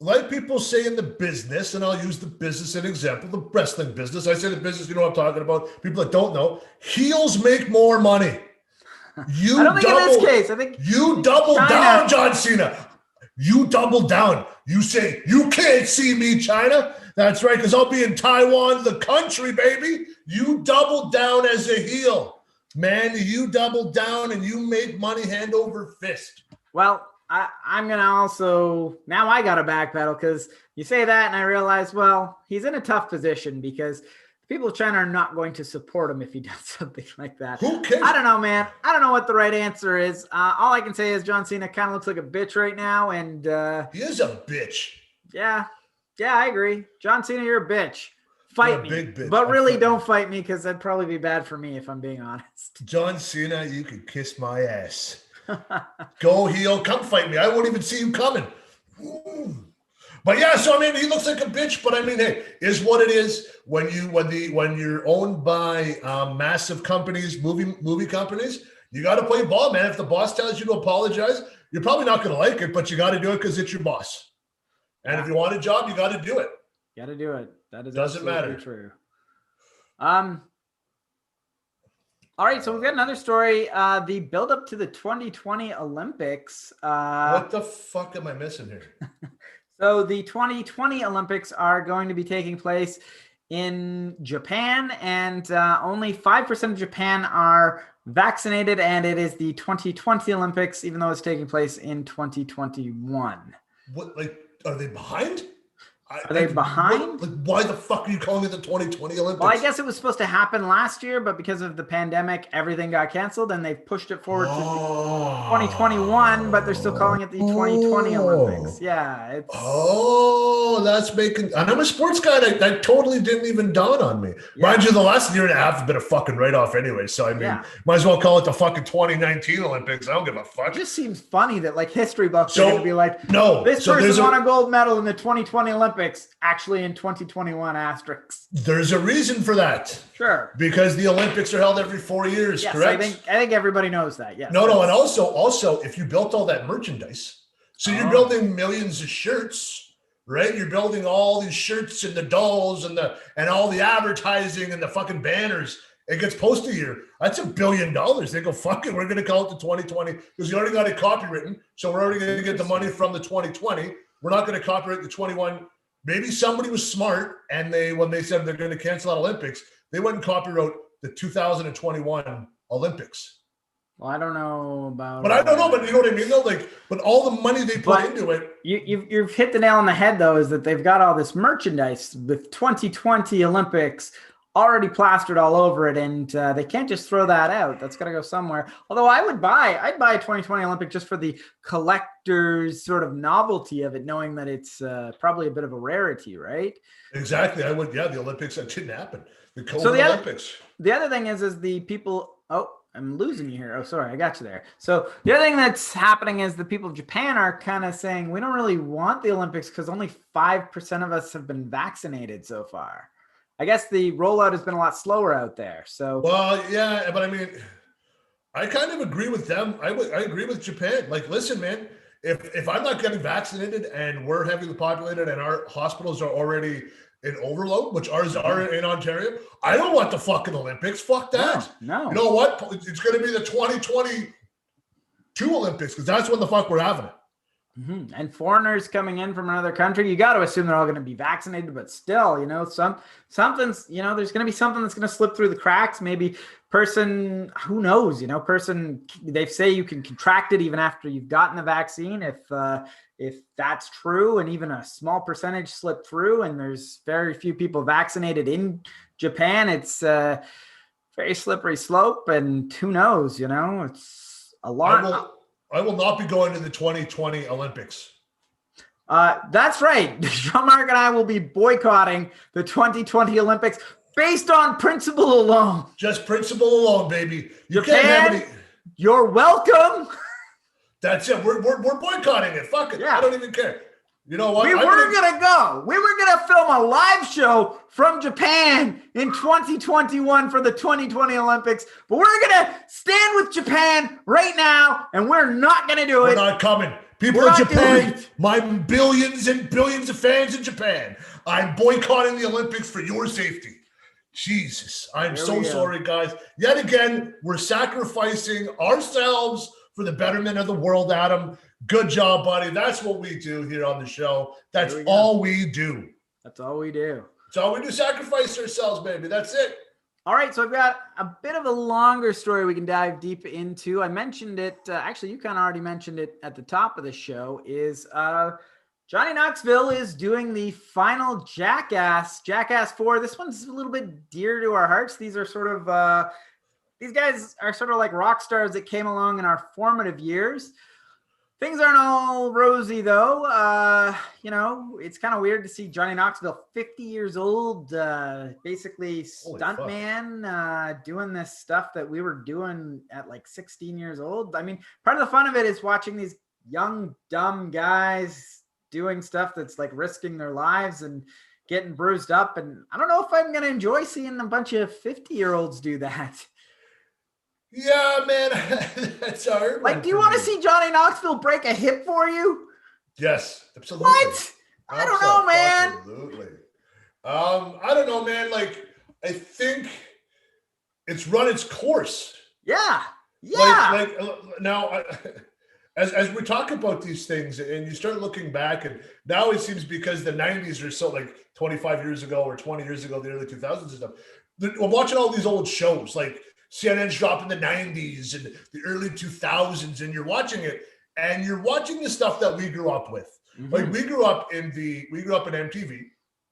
Speaker 2: Like people say in the business, and I'll use the business as an example, the wrestling business. I say the business, you know what I'm talking about. People that don't know, heels make more money.
Speaker 1: I don't think in this case. I think
Speaker 2: you double down, John Cena. You double down. You say, you can't see me, China. That's right, because I'll be in Taiwan, the country, baby. You double down as a heel. Man, you double down and you make money hand over fist.
Speaker 1: Well, I'm going to also, now I got to backpedal because you say that and I realize, well, he's in a tough position because the people of China are not going to support him if he does something like that.
Speaker 2: Who cares?
Speaker 1: I don't know, man. I don't know what the right answer is. All I can say is John Cena kind of looks like a bitch right now. And
Speaker 2: he is a bitch.
Speaker 1: Yeah, I agree. John Cena, you're a bitch. Fight me,
Speaker 2: big bitch.
Speaker 1: But really don't fight me because that'd probably be bad for me if I'm being honest.
Speaker 2: John Cena, you can kiss my ass. Go heel, come fight me. I won't even see you coming. But yeah, so I mean, he looks like a bitch. But I mean, hey, is what it is when you're owned by massive companies, movie companies. You got to play ball, man. If the boss tells you to apologize, you're probably not going to like it, but you got to do it because it's your boss. And if you want a job, you got to do it.
Speaker 1: Got to do it. That is
Speaker 2: doesn't matter.
Speaker 1: True. All right, so we've got another story. The build-up to the 2020 Olympics.
Speaker 2: What the fuck am I missing here?
Speaker 1: So the 2020 Olympics are going to be taking place in Japan, and only 5% of Japan are vaccinated, and it is the 2020 Olympics, even though it's taking place in 2021.
Speaker 2: What, like, are they behind?
Speaker 1: Are they behind?
Speaker 2: Why the fuck are you calling it the 2020 Olympics?
Speaker 1: Well, I guess it was supposed to happen last year, but because of the pandemic, everything got canceled, and they've pushed it forward to 2021, but they're still calling it the 2020 Olympics. Yeah.
Speaker 2: That's making... And I'm a sports guy. That totally didn't even dawn on me. Yeah. Mind you, the last year and a half has been a fucking write-off anyway, so I mean, might as well call it the fucking 2019 Olympics. I don't give a fuck.
Speaker 1: It just seems funny that, like, history buffs are going to be like,
Speaker 2: no,
Speaker 1: this person won a gold medal in the 2020 Olympics. Actually in 2021 asterisks.
Speaker 2: There's a reason for that.
Speaker 1: Sure.
Speaker 2: Because the Olympics are held every 4 years,
Speaker 1: yes,
Speaker 2: correct?
Speaker 1: I think everybody knows that. Yes.
Speaker 2: No, and also if you built all that merchandise, so you're building millions of shirts, right? You're building all these shirts and the dolls and all the advertising and the fucking banners. It gets posted here. That's $1 billion. They go, fuck it, we're going to call it the 2020 because you already got it copywritten. So we're already going to get the money from the 2020. We're not going to copyright the 21. Maybe somebody was smart and when they said they're going to cancel out Olympics, they went and copyright the 2021 Olympics.
Speaker 1: Well, I don't know about.
Speaker 2: But I don't know, but you know what I mean, though. Like, but all the money they put into it.
Speaker 1: You've hit the nail on the head, though, is that they've got all this merchandise with 2020 Olympics already plastered all over it, and they can't just throw that out. That's got to go somewhere. Although I'd buy a 2020 Olympic just for the collector's sort of novelty of it, knowing that it's probably a bit of a rarity, right?
Speaker 2: Exactly. I would. Yeah, the Olympics, that didn't happen. The COVID Olympics.
Speaker 1: The other thing is the people. Oh, I'm losing you here. Oh, sorry, I got you there. So the other thing that's happening is the people of Japan are kind of saying we don't really want the Olympics because only 5% of us have been vaccinated so far. I guess the rollout has been a lot slower out there. So,
Speaker 2: well, yeah, but I mean, I kind of agree with them. I agree with Japan. Like, listen, man, if I'm not getting vaccinated and we're heavily populated and our hospitals are already in overload, which ours are in Ontario, I don't want the fucking Olympics. Fuck that.
Speaker 1: No.
Speaker 2: You know what? It's going to be the 2022 Olympics because that's when the fuck we're having it.
Speaker 1: Mm-hmm. And foreigners coming in from another country, you got to assume they're all going to be vaccinated, but still, something's, there's going to be something that's going to slip through the cracks. Maybe who knows, they say you can contract it even after you've gotten the vaccine. If that's true, and even a small percentage slip through, and there's very few people vaccinated in Japan, it's a very slippery slope, and who knows, it's a lot.
Speaker 2: I will not be going to the 2020 Olympics.
Speaker 1: That's right. Jean-Marc and I will be boycotting the 2020 Olympics based on principle alone.
Speaker 2: Just principle alone, baby.
Speaker 1: Japan, you're welcome.
Speaker 2: That's it. We're boycotting it. Fuck it. Yeah. I don't even care. You know what?
Speaker 1: We were going to go. We were going to film a live show from Japan in 2021 for the 2020 Olympics, but we're going to stand with Japan right now, and we're not going to do it.
Speaker 2: We're not coming. People in Japan, my billions and billions of fans in Japan, I'm boycotting the Olympics for your safety. Jesus, I'm so sorry, guys. Yet again, we're sacrificing ourselves for the betterment of the world, Adam. Good job, buddy. That's what we do here on the show. That's all we do.
Speaker 1: That's all we do.
Speaker 2: That's all we do. Sacrifice ourselves, baby. That's it.
Speaker 1: All right. So I've got a bit of a longer story we can dive deep into. I mentioned it. Actually, you kind of already mentioned it at the top of the show. Is Johnny Knoxville is doing the final Jackass 4. This one's a little bit dear to our hearts. These are sort of these guys are sort of like rock stars that came along in our formative years. Things aren't all rosy, though. It's kind of weird to see Johnny Knoxville, 50 years old, basically stuntman, doing this stuff that we were doing at like 16 years old. I mean, part of the fun of it is watching these young, dumb guys doing stuff that's like risking their lives and getting bruised up. And I don't know if I'm going to enjoy seeing a bunch of 50-year-olds do that.
Speaker 2: Yeah, man, that's hard.
Speaker 1: Like, do you want to see Johnny Knoxville break a hip for you?
Speaker 2: Yes, absolutely.
Speaker 1: What? I don't know, man.
Speaker 2: Absolutely. I don't know, man. Like, I think it's run its course.
Speaker 1: Yeah.
Speaker 2: Now, as we talk about these things, and you start looking back, and now it seems because the 90s are so like 25 years ago or 20 years ago, the early 2000s and stuff. I'm watching all these old shows, like CNN's dropping the 90s and the early 2000s, and you're watching it, and you're watching the stuff that we grew up with. Mm-hmm. Like we grew up in MTV.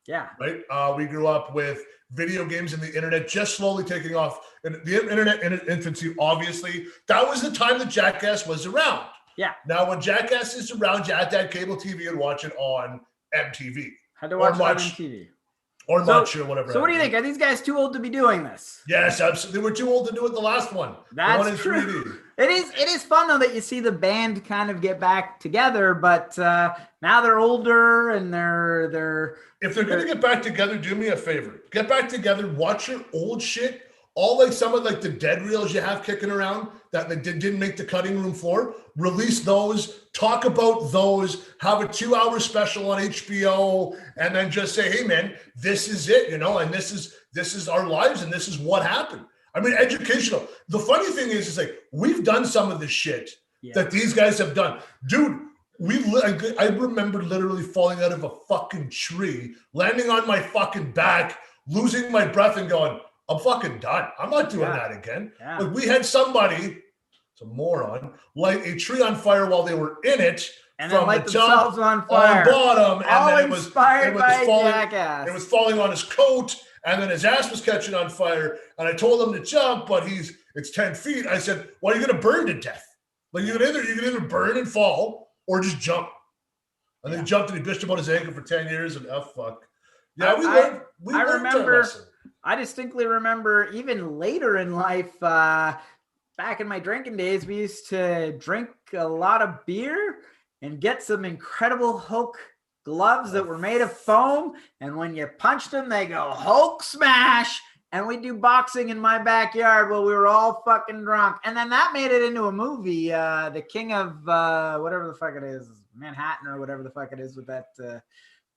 Speaker 1: Yeah.
Speaker 2: Right. We grew up with video games and the internet just slowly taking off. And the internet in its infancy, obviously, that was the time that Jackass was around.
Speaker 1: Yeah.
Speaker 2: Now, when Jackass is around, you had to have cable TV and watch it on MTV.
Speaker 1: Had to watch it on MTV.
Speaker 2: Or much or whatever.
Speaker 1: So what do you think? Are these guys too old to be doing this?
Speaker 2: Yes, absolutely. They were too old to do it the last one.
Speaker 1: That's true. It is fun though that you see the band kind of get back together, but now they're older and they're
Speaker 2: if they're gonna get back together, do me a favor. Get back together, watch your old shit. All like some of like the dead reels you have kicking around that didn't make the cutting room floor. Release those, talk about those, have a 2-hour special on HBO, and then just say, hey man, this is it, and this is our lives and this is what happened. I mean, educational. The funny thing is like we've done some of the shit that these guys have done. Dude, I remember literally falling out of a fucking tree, landing on my fucking back, losing my breath and going, I'm fucking done. I'm not doing that again. Yeah. Like we had somebody, it's a moron, light a tree on fire while they were in it,
Speaker 1: and from light the top
Speaker 2: on fire, on bottom,
Speaker 1: and then it was Jackass.
Speaker 2: It was falling on his coat, and then his ass was catching on fire. And I told him to jump, but it's 10 feet. I said, "Well, you're gonna burn to death. Like you can either burn and fall, or just jump." And then he jumped and he bitched about his ankle for 10 years, and fuck. Yeah, we learned our lesson.
Speaker 1: I distinctly remember even later in life, back in my drinking days, we used to drink a lot of beer and get some Incredible Hulk gloves that were made of foam. And when you punched them, they go Hulk smash. And we do boxing in my backyard while we were all fucking drunk. And then that made it into a movie, The King of whatever the fuck it is, Manhattan or whatever the fuck it is with that.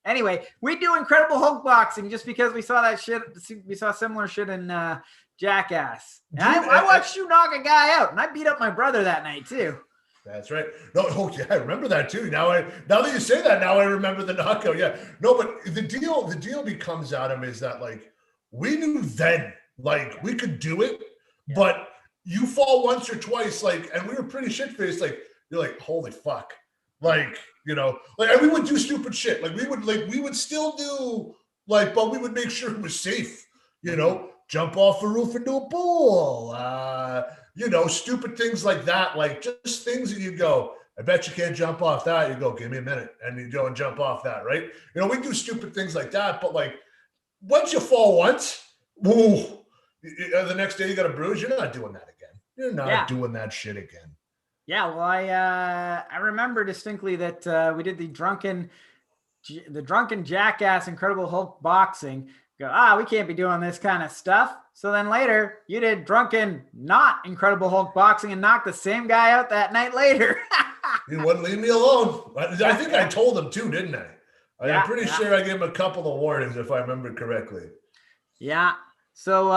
Speaker 1: Anyway, we do Incredible Hulk boxing just because we saw that shit. We saw similar shit in Jackass. And I watched you knock a guy out, and I beat up my brother that night too.
Speaker 2: That's right. No, oh yeah, I remember that too. Now that you say that, now I remember the knockout. Yeah. No, but the deal becomes, Adam, is that like we knew then, like we could do it,
Speaker 1: Yeah.
Speaker 2: but you fall once or twice, like, and we were pretty shit faced. Like you're like, holy fuck, like like, and we would do stupid shit. Like we would still do like, but we would make sure it was safe. Jump off the roof into a pool. Stupid things like that, like just things that you go, I bet you can't jump off that. You go, give me a minute. And you go and jump off that, right? We do stupid things like that, but like once you fall once, woo, the next day you got a bruise, you're not doing that again. You're not doing that shit again.
Speaker 1: Yeah, well, I remember distinctly that we did the drunken jackass Incredible Hulk boxing. Go, we can't be doing this kind of stuff. So then later, you did drunken, not Incredible Hulk boxing and knocked the same guy out that night later.
Speaker 2: He wouldn't leave me alone. I think I told him too, didn't I? I'm pretty sure I gave him a couple of warnings, if I remember correctly.
Speaker 1: Yeah. So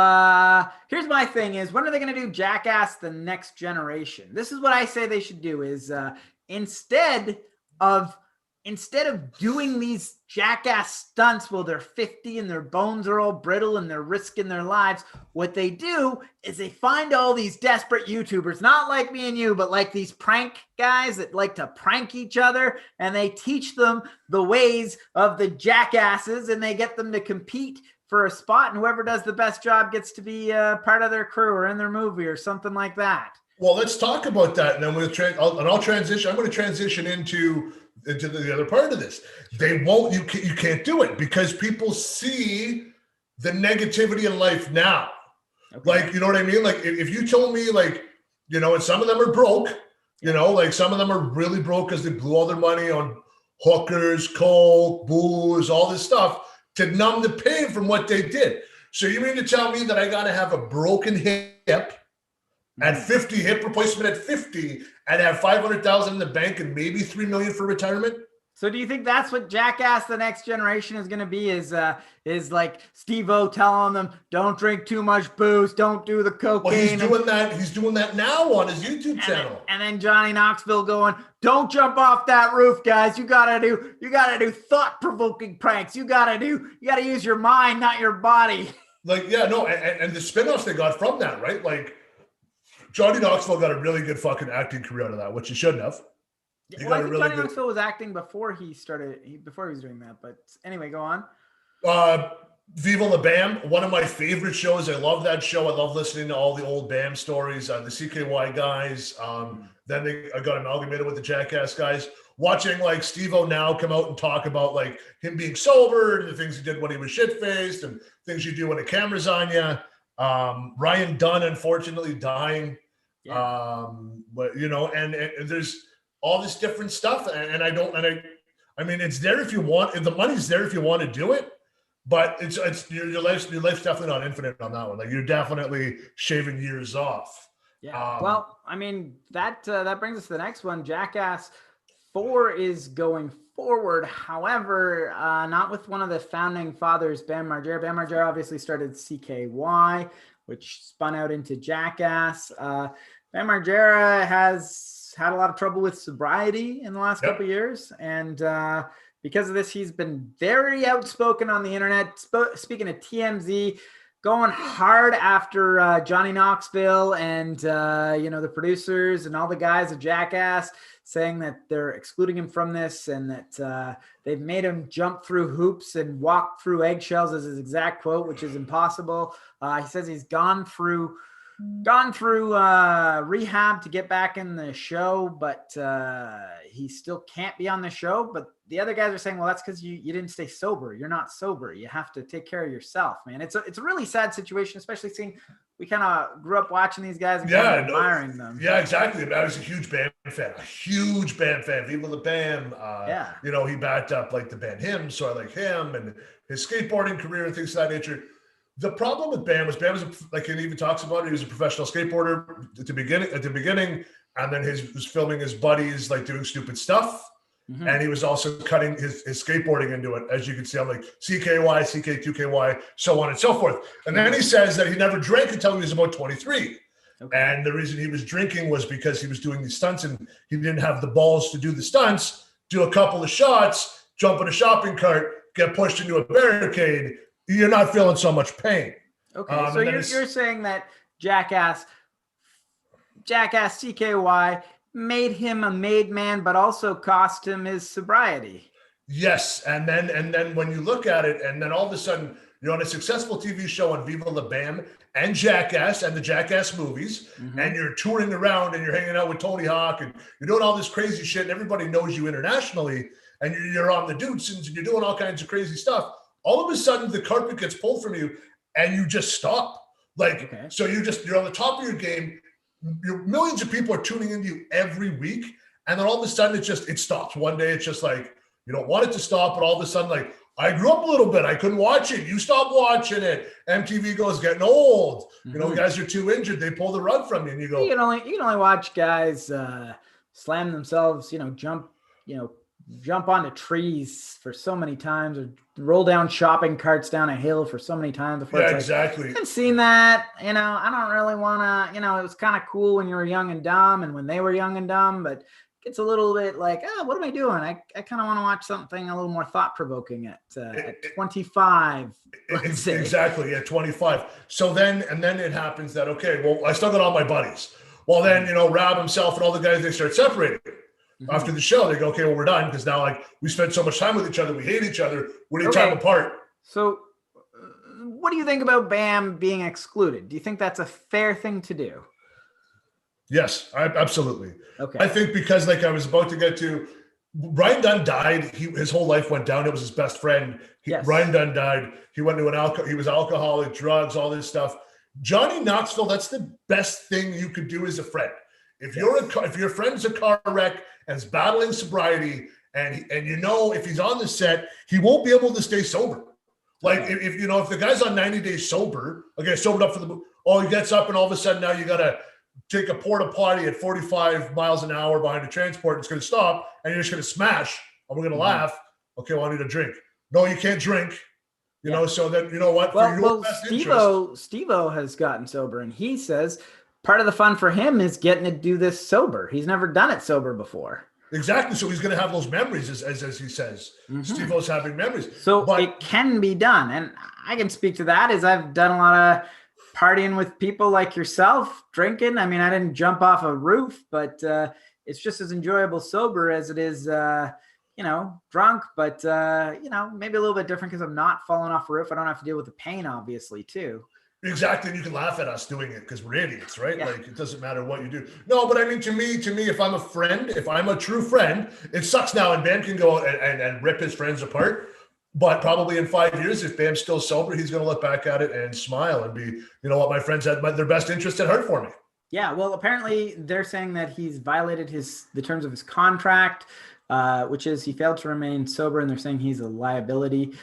Speaker 1: here's my thing is, when are they going to do Jackass the Next Generation? This is what I say they should do is instead of doing these jackass stunts while they're 50 and their bones are all brittle and they're risking their lives, what they do is they find all these desperate YouTubers, not like me and you, but like these prank guys that like to prank each other, and they teach them the ways of the jackasses, and they get them to compete for a spot, and whoever does the best job gets to be part of their crew or in their movie or something like that.
Speaker 2: Well, let's talk about that, and then I'll transition. I'm going to transition into the other part of this. They won't. You can't do it because people see the negativity in life now. Okay. Like, you know what I mean? Like, if you told me, like, and some of them are broke. Like some of them are really broke because they blew all their money on hookers, coke, booze, all this stuff to numb the pain from what they did. So you mean to tell me that I got to have a broken hip at 50, hip replacement at 50, and have 500,000 in the bank and maybe 3 million for retirement?
Speaker 1: So do you think that's what Jackass the Next Generation is going to be? Is like Steve-O telling them, don't drink too much booze, don't do the cocaine.
Speaker 2: Well, he's doing that now on his YouTube channel.
Speaker 1: And then Johnny Knoxville going, don't jump off that roof, guys. You gotta do thought-provoking pranks. You gotta use your mind, not your body.
Speaker 2: Like, yeah, no, and the spinoffs they got from that, right? Like, Johnny Knoxville got a really good fucking acting career out of that, which he shouldn't have.
Speaker 1: I think Johnny Knoxville was acting before he was doing that. But anyway, go on.
Speaker 2: Viva La Bam, one of my favorite shows. I love that show. I love listening to all the old Bam stories. The CKY guys. Then I got amalgamated with the Jackass guys. Watching like Steve-O now come out and talk about like him being sober and the things he did when he was shit-faced and things you do when the camera's on you. Ryan Dunn, unfortunately, dying. Yeah. But and there's all this different stuff, and I mean, it's there if you want. The money's there if you want to do it, but it's your life's definitely not infinite on that one. Like, you're definitely shaving years off.
Speaker 1: Yeah. Well, I mean, that brings us to the next one. Jackass 4 is going forward. However, not with one of the founding fathers, Bam Margera. Bam Margera obviously started CKY, which spun out into Jackass. Bam Margera has had a lot of trouble with sobriety in the last couple of years. And because of this, he's been very outspoken on the internet, speaking of TMZ, going hard after Johnny Knoxville and, the producers and all the guys at Jackass, saying that they're excluding him from this and that they've made him jump through hoops and walk through eggshells, is his exact quote, which is impossible. He says he's gone through rehab to get back in the show, but he still can't be on the show. But the other guys are saying, well, that's because you didn't stay sober. You're not sober. You have to take care of yourself, man. It's a really sad situation, especially seeing we kind of grew up watching these guys and kind of admiring them.
Speaker 2: Yeah, exactly. I was a huge band fan. Viva La Bam. He backed up like the band Him, so I like him and his skateboarding career and things of that nature. The problem with Bam was like, he even talks about it, he was a professional skateboarder at the beginning, and then he was filming his buddies like doing stupid stuff. Mm-hmm. And he was also cutting his skateboarding into it, as you can see. I'm like CKY, CK2KY, so on and so forth. And then he says that he never drank until he was about 23.
Speaker 1: Okay.
Speaker 2: And the reason he was drinking was because he was doing these stunts and he didn't have the balls to do the stunts, do a couple of shots, jump in a shopping cart, get pushed into a barricade. You're not feeling so much pain.
Speaker 1: Okay. So you're saying that Jackass CKY made him a made man, but also cost him his sobriety.
Speaker 2: Yes, and then when you look at it, and then all of a sudden you're on a successful TV show on Viva La Bam and Jackass and the Jackass movies, and you're touring around and you're hanging out with Tony Hawk and you're doing all this crazy shit, and everybody knows you internationally, and you're on the Dudesons and you're doing all kinds of crazy stuff. All of a sudden, the carpet gets pulled from you, and you just stop. So you're on the top of your game. Millions of people are tuning into you every week, and then all of a sudden it stops. One day it's just like you don't want it to stop, but all of a sudden, like, I grew up a little bit, I couldn't watch it. You stopped watching it. MTV goes getting old. You know, guys are too injured. They pull the rug from you, and you go.
Speaker 1: You can only watch guys slam themselves. Jump onto trees for so many times, or roll down shopping carts down a hill for so many times before.
Speaker 2: Yeah, exactly.
Speaker 1: I've seen that. I don't really want to. It was kind of cool when you were young and dumb, and when they were young and dumb, but it's a little bit like, what am I doing? I kind of want to watch something a little more thought-provoking at 25.
Speaker 2: Exactly, at 25. So then it happens that, okay, well, I still got all my buddies. Well, then, Rob himself and all the guys, they start separating. After the show, they go, okay, well, we're done, because now, like, we spent so much time with each other, we hate each other, we need time apart.
Speaker 1: So what do you think about Bam being excluded? Do you think that's a fair thing to do?
Speaker 2: Yes, absolutely.
Speaker 1: Okay.
Speaker 2: I think because, like I was about to get to, Ryan Dunn died. His whole life went down. It was his best friend. Ryan Dunn died. He went to he was alcoholic, drugs, all this stuff. Johnny Knoxville, that's the best thing you could do as a friend. If your friend's a car wreck and is battling sobriety, and if he's on the set, he won't be able to stay sober. Like if the guy's on 90 days sober, sobered up for he gets up and all of a sudden now you gotta take a porta potty at 45 miles an hour behind a transport. It's going to stop, and you're just going to smash, and we're going to laugh. Okay, well, I need a drink. No, you can't drink. You know, so then you know what?
Speaker 1: Well, Steve-O has gotten sober, and he says part of the fun for him is getting to do this sober. He's never done it sober before.
Speaker 2: Exactly. So he's going to have those memories, as he says. Steve-O's having memories.
Speaker 1: So it can be done, and I can speak to that as I've done a lot of partying with people like yourself, drinking. I mean, I didn't jump off a roof, but it's just as enjoyable sober as it is, drunk. But, maybe a little bit different because I'm not falling off a roof. I don't have to deal with the pain, obviously, too.
Speaker 2: Exactly. And you can laugh at us doing it because we're idiots, right? Yeah. Like, it doesn't matter what you do. No, but I mean, to me, if I'm a friend, if I'm a true friend, it sucks now. And Ben can go and rip his friends apart. But probably in 5 years, if Bam's still sober, he's going to look back at it and smile and be, you know what, my friends had their best interest at heart for me. Yeah.
Speaker 1: Well, apparently they're saying that he's violated the terms of his contract, which is he failed to remain sober, and they're saying he's a liability.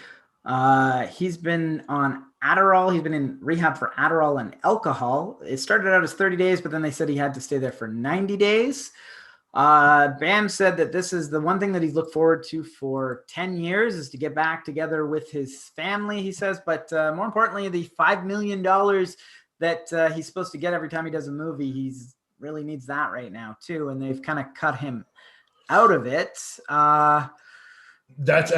Speaker 1: He's been on Adderall. He's been in rehab for Adderall and alcohol. It started out as 30 days, but then they said he had to stay there for 90 days. Bam said that this is the one thing that he's looked forward to for 10 years is to get back together with his family, he says. But more importantly, the $5 million that he's supposed to get every time he does a movie, he's really needs that right now too. And they've kind of cut him out of it.
Speaker 2: That's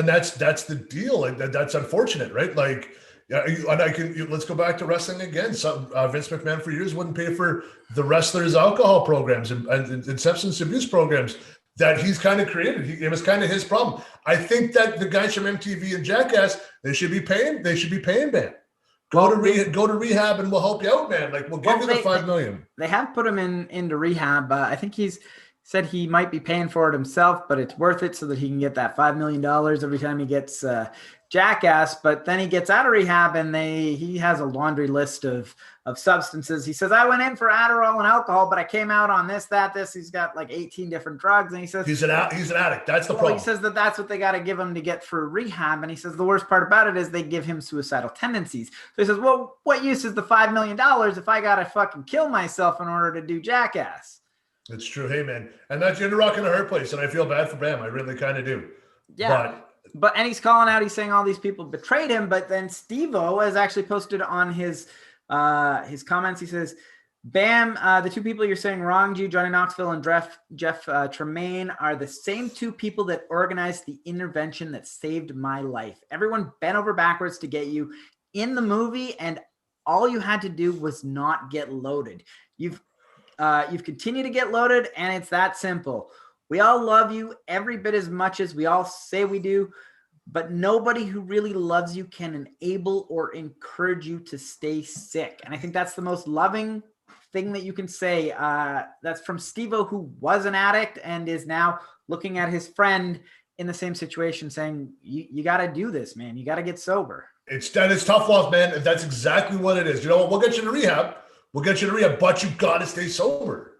Speaker 2: the deal. Like that's unfortunate, right? Like, yeah, and let's go back to wrestling again. Vince McMahon for years wouldn't pay for the wrestlers' alcohol programs and substance abuse programs that he's kind of created. It was kind of his problem. I think that the guys from MTV and Jackass, they should be paying Bam. Go to rehab and we'll help you out, man. Like we'll give you the $5 million.
Speaker 1: They have put him into rehab. I think he's said he might be paying for it himself, but it's worth it so that he can get that $5 million every time he gets Jackass. But then he gets out of rehab and he has a laundry list of substances. He says, I went in for Adderall and alcohol, but I came out on this. He's got like 18 different drugs. And he says
Speaker 2: he's an addict. That's the problem.
Speaker 1: He says that's what they got to give him to get through rehab. And he says the worst part about it is they give him suicidal tendencies. So he says, well, what use is the $5 million if I got to fucking kill myself in order to do Jackass?
Speaker 2: It's true. Hey, man. And that's you're rocking a hurt place. And I feel bad for Bam. I really kind of do.
Speaker 1: Yeah. And he's calling out, he's saying all these people betrayed him. But then Steve-O has actually posted on his comments. He says, Bam, the two people you're saying wrong, G, Johnny Knoxville and Jeff Tremaine, are the same two people that organized the intervention that saved my life. Everyone bent over backwards to get you in the movie, and all you had to do was not get loaded. You've continued to get loaded, and it's that simple. We all love you every bit as much as we all say we do, but nobody who really loves you can enable or encourage you to stay sick. And I think that's the most loving thing that you can say. That's from Steve-O, who was an addict and is now looking at his friend in the same situation saying, you got to do this, man. You got to get sober.
Speaker 2: It's tough love, man. That's exactly what it is. You know what? We'll get you to rehab. But you got to stay sober.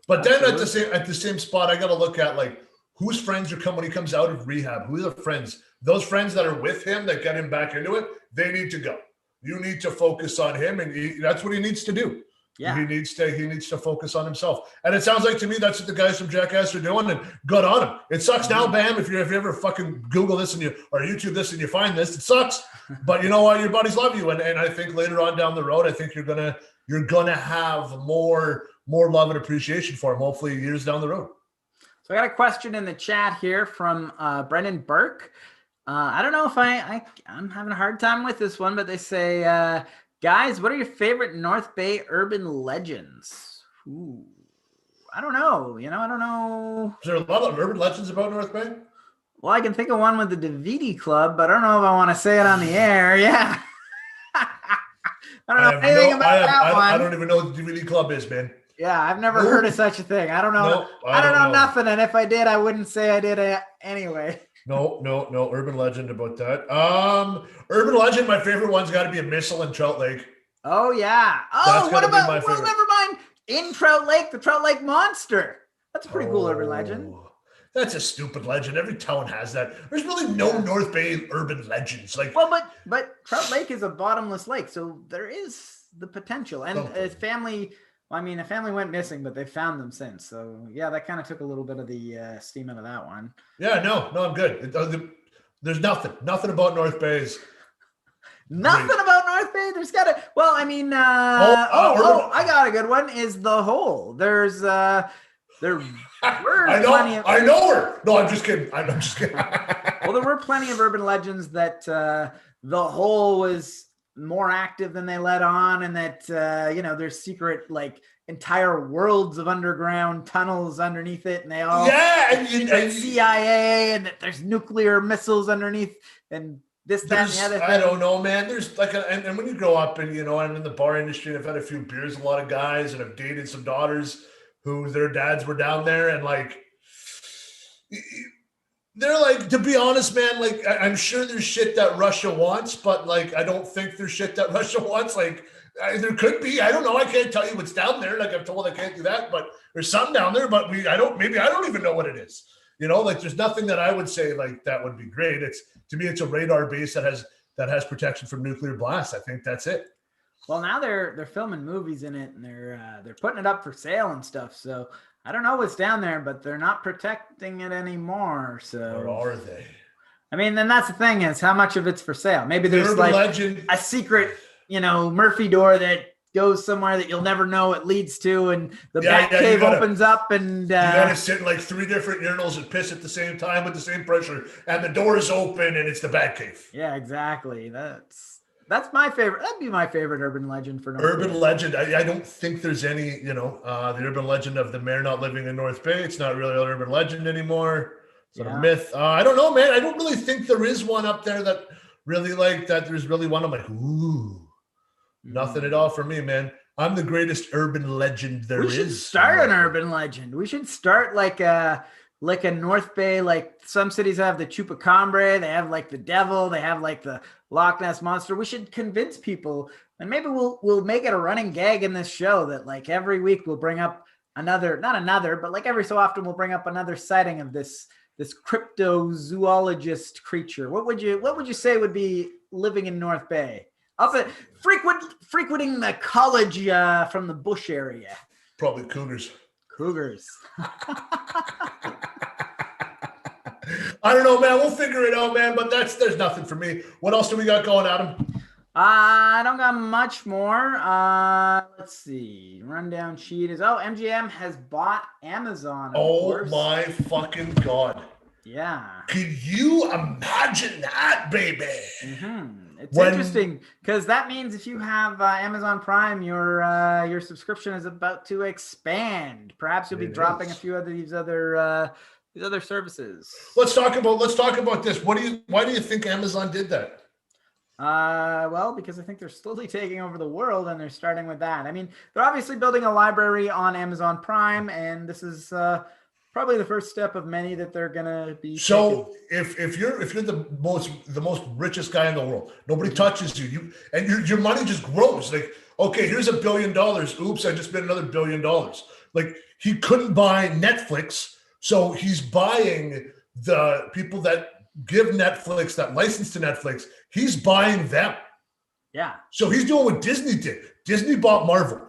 Speaker 2: But Absolutely. Then at the same spot, I got to look at like whose friends are coming when he comes out of rehab. Who are the friends? Those friends that are with him that get him back into it, they need to go. You need to focus on him, and that's what he needs to do. Yeah. He needs to focus on himself. And it sounds like to me that's what the guys from Jackass are doing, and good on him. It sucks now, Bam, if you ever fucking Google this or YouTube this and you find this, it sucks. But you know what? Your buddies love you. And I think later on down the road, I think you're gonna have more love and appreciation for him, hopefully years down the road.
Speaker 1: So I got a question in the chat here from Brendan Burke. I don't know if I'm having a hard time with this one, but they say, guys, what are your favorite North Bay urban legends? Ooh, I don't know. I don't know.
Speaker 2: Is there a lot of urban legends about North Bay?
Speaker 1: Well, I can think of one with the Davidi Club, but I don't know if I want to say it on the air. Yeah. I don't know anything about that one.
Speaker 2: I don't even know what the Davidi Club is, man.
Speaker 1: Yeah, I've never heard of such a thing. I don't know. I don't know nothing, and if I did, I wouldn't say I did it anyway. No
Speaker 2: urban legend about that. Urban legend, my favorite one's got to be a missile in Trout Lake.
Speaker 1: Oh yeah. Oh, what about? Well, never mind. In Trout Lake, the Trout Lake Monster. That's a pretty cool urban legend.
Speaker 2: That's a stupid legend. Every town has that. There's really no North Bay urban legends. Like,
Speaker 1: well, but Trout Lake is a bottomless lake, so there is the potential. And a family. Well, I mean, a family went missing, but they found them since. So yeah, that kind of took a little bit of the steam out of that one.
Speaker 2: Yeah, no, I'm good. There's nothing about North Bay's.
Speaker 1: Nothing about North Bay. There's got to. Well, I mean, I got a good one. Is the Hole? There's
Speaker 2: I know her. No, I'm just kidding. I'm just kidding.
Speaker 1: Well, there were plenty of urban legends that the Hole was more active than they let on, and that there's secret like entire worlds of underground tunnels underneath it, and they all and CIA, and that there's nuclear missiles underneath, and this, that, and the other thing.
Speaker 2: I don't know, man. There's like and when you grow up and I'm in the bar industry, and I've had a few beers, a lot of guys, and I've dated some daughters who their dads were down there, and like they're like, to be honest, man, like I'm sure there's shit that Russia wants, but like I don't think there's shit that Russia wants. Like there could be, I don't know, I can't tell you what's down there. Like I'm told I can't do that, but there's something down there. But I don't even know what it is. Like there's nothing that I would say like that would be great. To me, it's a radar base that has protection from nuclear blasts. I think that's it.
Speaker 1: Well, now they're filming movies in it, and they're putting it up for sale and stuff. So I don't know what's down there, but they're not protecting it anymore. So,
Speaker 2: or are they?
Speaker 1: I mean, then that's the thing, is how much of it's for sale. Maybe there's a secret, Murphy door that goes somewhere that you'll never know it leads to, and the bat cave opens up, and you
Speaker 2: gotta sit in like 3 different urinals and piss at the same time with the same pressure, and the door is open, and it's the bat cave.
Speaker 1: Yeah, exactly. That's my favorite. That'd be my favorite urban legend for North
Speaker 2: Urban Bay. Legend. I don't think there's any, the urban legend of the mayor not living in North Bay. It's not really an urban legend anymore. It's a myth. I don't know, man. I don't really think there is one up there that really like that. There's really one. I'm like, ooh, nothing at all for me, man. I'm the greatest urban legend there is.
Speaker 1: We should start an urban legend. We should start like a North Bay, like some cities have the Chupacabra, they have like the devil, they have like the Loch Ness Monster. We should convince people, and maybe we'll make it a running gag in this show that like every week we'll bring up but like every so often we'll bring up another sighting of this cryptozoologist creature. What would you say would be living in North Bay? Up at frequenting the college from the bush area.
Speaker 2: Probably cougars.
Speaker 1: I
Speaker 2: don't know, man. We'll figure it out, man. But there's nothing for me. What else do we got going, Adam?
Speaker 1: I don't got much more. Let's see. Rundown sheet is MGM has bought Amazon, of
Speaker 2: Oh
Speaker 1: course.
Speaker 2: my fucking God.
Speaker 1: Yeah.
Speaker 2: Could you imagine that, baby?
Speaker 1: It's
Speaker 2: When
Speaker 1: interesting because that means if you have Amazon Prime, your subscription is about to expand. Perhaps you'll be
Speaker 2: it
Speaker 1: dropping a
Speaker 2: is.
Speaker 1: few of these other services.
Speaker 2: Let's talk about this. Why do you think Amazon did that?
Speaker 1: Well, because I think they're slowly taking over the world, and they're starting with that. I mean, they're obviously building a library on Amazon Prime, and this is probably the first step of many that they're gonna be taking.
Speaker 2: So if you're the most richest guy in the world, nobody
Speaker 1: Mhm.
Speaker 2: touches you. And your money just grows. Like, okay, here's $1 billion. Oops, I just made another $1 billion. Like, he couldn't buy Netflix, so he's buying the people that give Netflix, that license to Netflix. He's buying them.
Speaker 1: Yeah,
Speaker 2: So he's doing what Disney did. Disney bought Marvel.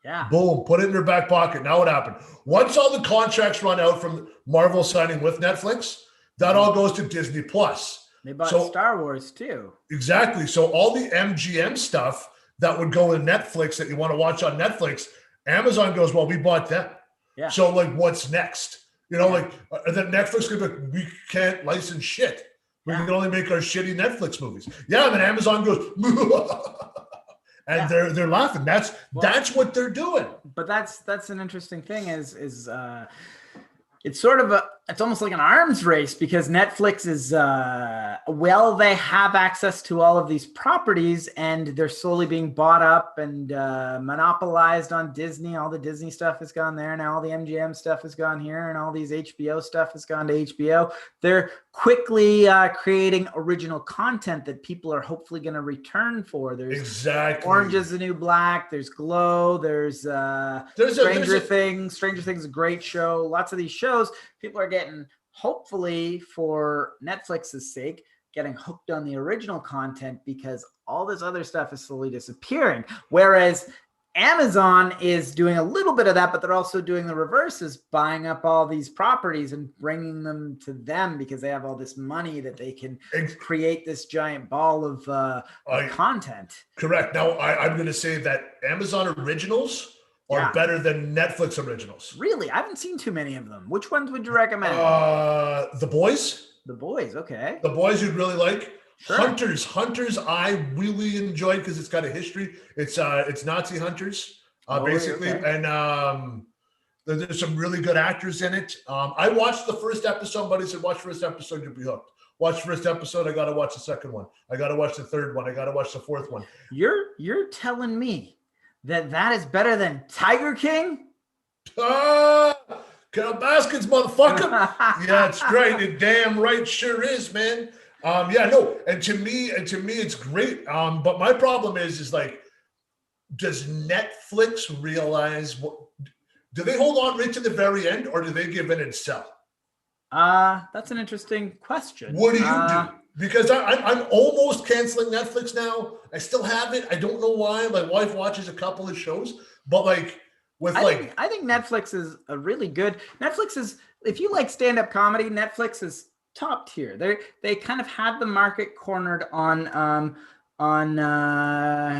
Speaker 1: yeah,
Speaker 2: Boom, put it in their back pocket. Now what happened? Once all the contracts run out from Marvel signing with Netflix, that
Speaker 1: Mhm.
Speaker 2: all goes to Disney Plus.
Speaker 1: They bought
Speaker 2: So
Speaker 1: Star Wars too.
Speaker 2: exactly. So all the MGM stuff that would go to Netflix that you want to watch on Netflix, Amazon goes, well, we bought them.
Speaker 1: Yeah,
Speaker 2: So like, what's next?
Speaker 1: yeah,
Speaker 2: Like, then Netflix could be like, we can't license shit. We
Speaker 1: yeah,
Speaker 2: can only make our shitty Netflix movies. Yeah, and then Amazon goes, and
Speaker 1: yeah.
Speaker 2: they're laughing. That's
Speaker 1: Well,
Speaker 2: that's what they're doing.
Speaker 1: but that's an interesting thing. Is it's sort of it's almost like an arms race because Netflix is they have access to all of these properties and they're slowly being bought up and monopolized on Disney. All the Disney stuff has gone there now. All the MGM stuff has gone here, and all these HBO stuff has gone to HBO. They're quickly creating original content that people are hopefully going to return for. There's Orange
Speaker 2: Exactly.
Speaker 1: is the New Black. There's Glow. There's
Speaker 2: There's a
Speaker 1: Stranger Things is a great show. Lots of these shows, people are getting, hopefully for Netflix's sake, getting hooked on the original content because all this other stuff is slowly disappearing. Whereas Amazon is doing a little bit of that, but they're also doing the reverse, is buying up all these properties and bringing them to them because they have all this money that they can create this giant ball of content.
Speaker 2: correct. Now I'm going to say that Amazon originals are
Speaker 1: Yeah.
Speaker 2: better than Netflix originals.
Speaker 1: Really? I haven't seen too many of them. Which ones would you recommend?
Speaker 2: The Boys.
Speaker 1: The Boys, okay.
Speaker 2: The Boys you'd really like.
Speaker 1: Sure.
Speaker 2: Hunters I really enjoyed because it's got a history. It's Nazi hunters, basically,
Speaker 1: okay.
Speaker 2: and there's some really good actors in it. I watched the first episode, but he said, watch the first episode, you'll be hooked. Watch the first episode, I gotta watch the second one. I gotta watch the third one. I gotta watch the fourth one.
Speaker 1: You're telling me that is better than Tiger King?
Speaker 2: Baskets, motherfucker. Yeah, it's great. It damn right sure is, man. Yeah, no, and to me, it's great. But my problem is like, does Netflix realize what? Do they hold on right to the very end, or do they give in and sell?
Speaker 1: That's an interesting question.
Speaker 2: What do you do? Because I'm almost canceling Netflix now. I still have it. I don't know why. My wife watches a couple of shows, but like
Speaker 1: I think Netflix is a really good. Netflix is, if you like stand-up comedy, Netflix is top tier. They kind of had the market cornered on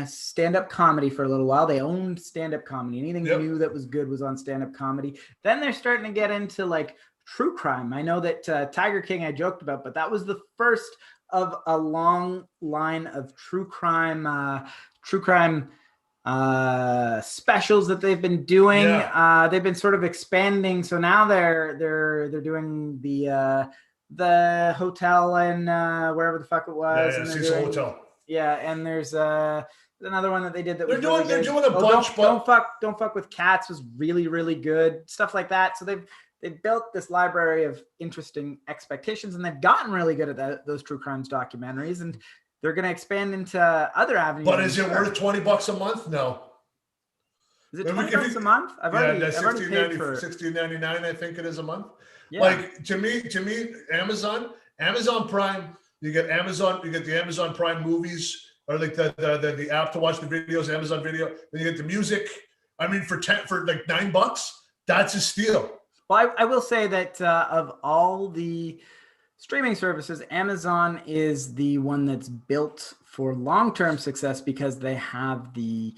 Speaker 1: stand-up comedy for a little while. They owned stand-up comedy. Anything new that was good was on stand-up comedy. Then they're starting to get into like true crime. I know that Tiger King I joked about, but that was the first of a long line of true crime specials that they've been doing.
Speaker 2: Yeah.
Speaker 1: They've been sort of expanding. So now they're doing the hotel and wherever the fuck it was.
Speaker 2: Yeah,
Speaker 1: and
Speaker 2: Cecil Hotel.
Speaker 1: Yeah, and there's another one that they did that
Speaker 2: they're
Speaker 1: was
Speaker 2: doing.
Speaker 1: really good.
Speaker 2: They're doing a bunch.
Speaker 1: Don't fuck with cats was really, really good. Stuff like that. So they've built this library of interesting expectations, and they've gotten really good at those true crimes documentaries, and they're going to expand into other avenues.
Speaker 2: But is it worth $20 a month? No.
Speaker 1: Is it $20 a month? I've already paid for
Speaker 2: $16.99. I think it is a month.
Speaker 1: Yeah.
Speaker 2: Like to me, Amazon Prime. You get the Amazon Prime movies, or like the app to watch the videos, Amazon Video. Then you get the music. I mean, for like $9, that's a steal.
Speaker 1: Well, I will say that of all the streaming services, Amazon is the one that's built for long-term success because they have the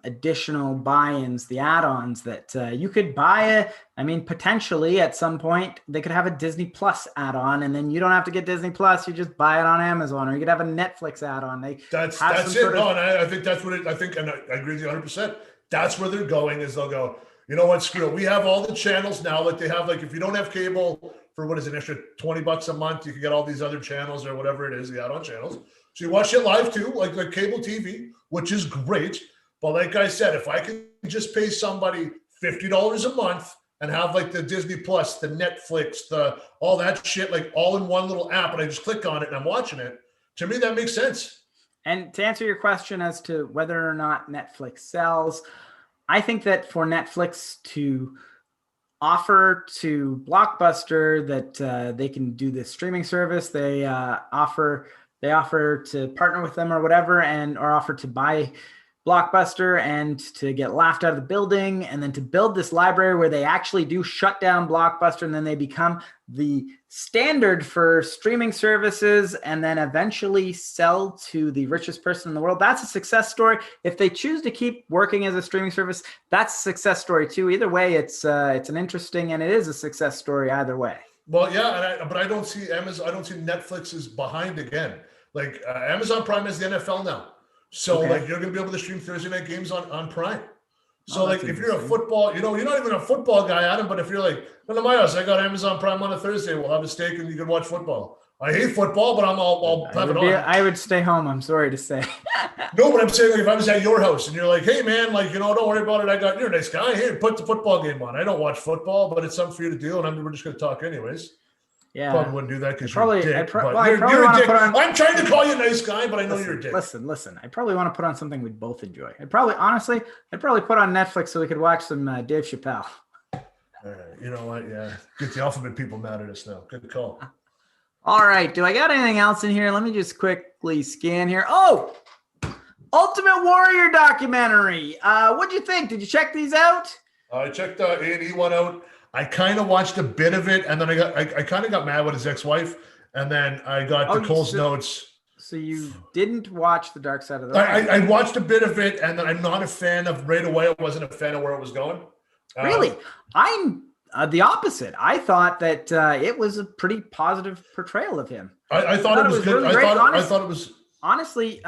Speaker 1: additional buy-ins, the add-ons that you could buy. Potentially at some point they could have a Disney Plus add-on, and then you don't have to get Disney Plus. You just buy it on Amazon, or you could have a Netflix add-on.
Speaker 2: That's it. No, and I think that's what I think, and I agree with you 100%. That's where they're going. Is they'll go, you know what, screw it. We have all the channels now. Like they have, like if you don't have cable for what is an extra $20 a month, you can get all these other channels or whatever it is, the add-on channels. So you watch it live too, like cable TV, which is great. But like I said, if I can just pay somebody $50 a month and have like the Disney Plus, the Netflix, the all that shit, like all in one little app, and I just click on it and I'm watching it, to me that makes sense.
Speaker 1: And to answer your question as to whether or not Netflix sells, I think that for Netflix to offer to Blockbuster that they can do this streaming service, they offer to partner with them or whatever, or offer to buy Blockbuster and to get laughed out of the building, and then to build this library where they actually do shut down Blockbuster, and then they become the standard for streaming services, and then eventually sell to the richest person in the world. That's a success story. If they choose to keep working as a streaming service, that's a success story too. Either way, it's an interesting, and it is a success story either way.
Speaker 2: Well, yeah, but I don't see Amazon. I don't see Netflix is behind again. Like Amazon Prime is the NFL now. So like you're gonna be able to stream Thursday night games on Prime. So like if you're a football, you're not even a football guy, Adam, but if you're like, no, my house, I got Amazon Prime on a Thursday, we'll have a steak and you can watch football. I hate football, but I'll have it on.
Speaker 1: I would stay home, I'm sorry to say.
Speaker 2: No, but I'm saying like if I was at your house and you're like, hey man, like, don't worry about it. You're a nice guy. Hey, put the football game on. I don't watch football, but it's something for you to do. And we're just going to talk anyways. Yeah, probably wouldn't do that because you're a dick. You're a dick. I'm trying to call you a nice guy, but I know you're a dick.
Speaker 1: Listen. I probably want to put on something we both enjoy. I'd probably put on Netflix so we could watch some Dave Chappelle.
Speaker 2: You know what? Yeah, get the alphabet people mad at us now. Good call.
Speaker 1: All right. Do I got anything else in here? Let me just quickly scan here. Oh, Ultimate Warrior documentary. What'd you think? Did you check these out?
Speaker 2: I checked the A&E one out. I kind of watched a bit of it, and then I kind of got mad with his ex-wife, and then I got Nicole's notes.
Speaker 1: So you didn't watch The Dark Side of the Ring?
Speaker 2: I watched a bit of it, and then I'm not a fan of right away. I wasn't a fan of where it was going.
Speaker 1: Really? I'm the opposite. I thought that it was a pretty positive portrayal of him.
Speaker 2: I thought it was good. Really I thought it was.
Speaker 1: Honestly,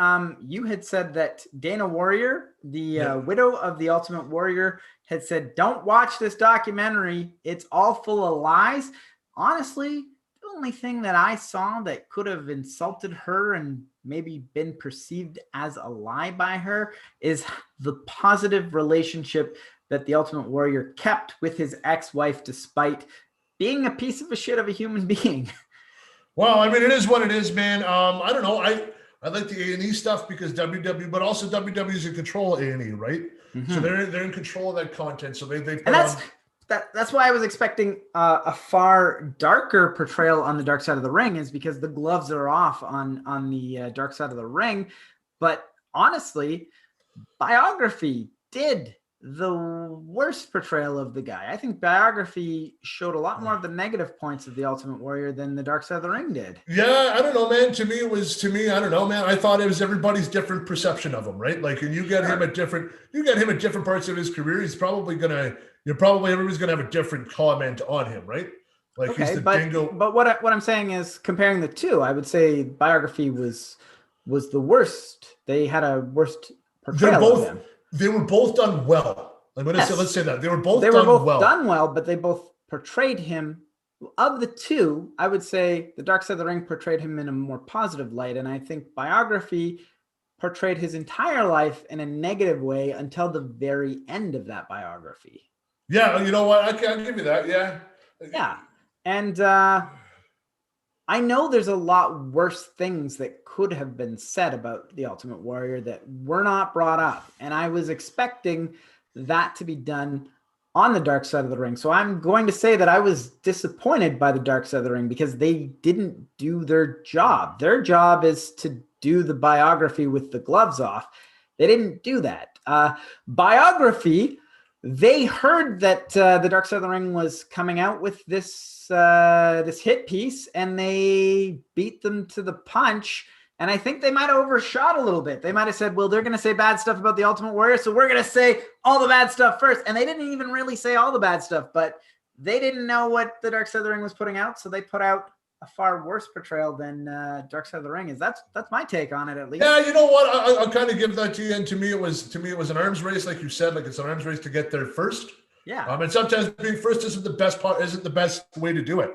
Speaker 1: you had said that Dana Warrior, the widow of the Ultimate Warrior, had said, don't watch this documentary. It's all full of lies. Honestly, the only thing that I saw that could have insulted her and maybe been perceived as a lie by her is the positive relationship that the Ultimate Warrior kept with his ex-wife, despite being a piece of a shit of a human being.
Speaker 2: Well, I mean, it is what it is, man. I don't know. I like the A&E stuff because WWE, but also WWE is in control of A&E, right? Mm-hmm. So they're in control of that content. So they put
Speaker 1: that's why I was expecting a far darker portrayal on the Dark Side of the Ring, is because the gloves are off on the Dark Side of the Ring. But honestly, Biography did the worst portrayal of the guy. I think Biography showed a lot more of the negative points of the Ultimate Warrior than the Dark Side of the Ring did.
Speaker 2: Yeah, I don't know, man. To me, I don't know, man. I thought it was everybody's different perception of him, right? Like, and you get him at different parts of his career. Everybody's gonna have a different comment on him, right? Like he's the dingo.
Speaker 1: But what I'm saying is, comparing the two, I would say Biography was the worst. They had a worst portrayal of him.
Speaker 2: They were both done well. Let's say that. They were both done well,
Speaker 1: but they both portrayed him. Of the two, I would say the Dark Side of the Ring portrayed him in a more positive light. And I think Biography portrayed his entire life in a negative way until the very end of that biography.
Speaker 2: Yeah, you know what? I'll give you that. Yeah.
Speaker 1: Yeah. And I know there's a lot worse things that could have been said about the Ultimate Warrior that were not brought up. And I was expecting that to be done on the Dark Side of the Ring. So I'm going to say that I was disappointed by the Dark Side of the Ring because they didn't do their job. Their job is to do the biography with the gloves off. They didn't do that. Biography, they heard that the Dark Side of the Ring was coming out with this this hit piece, and they beat them to the punch. And I think they might have overshot a little bit. They might have said, well, they're going to say bad stuff about the Ultimate Warrior, so we're going to say all the bad stuff first. And they didn't even really say all the bad stuff, but they didn't know what the Dark Side of the Ring was putting out, so they put out a far worse portrayal than Dark Side of the Ring is. That's my take on it, at least.
Speaker 2: Yeah, you know what? I'll kind of give that to you. And to me, it was an arms race, like you said. Like, it's an arms race to get there first.
Speaker 1: Yeah.
Speaker 2: And sometimes being first isn't the best way to do it.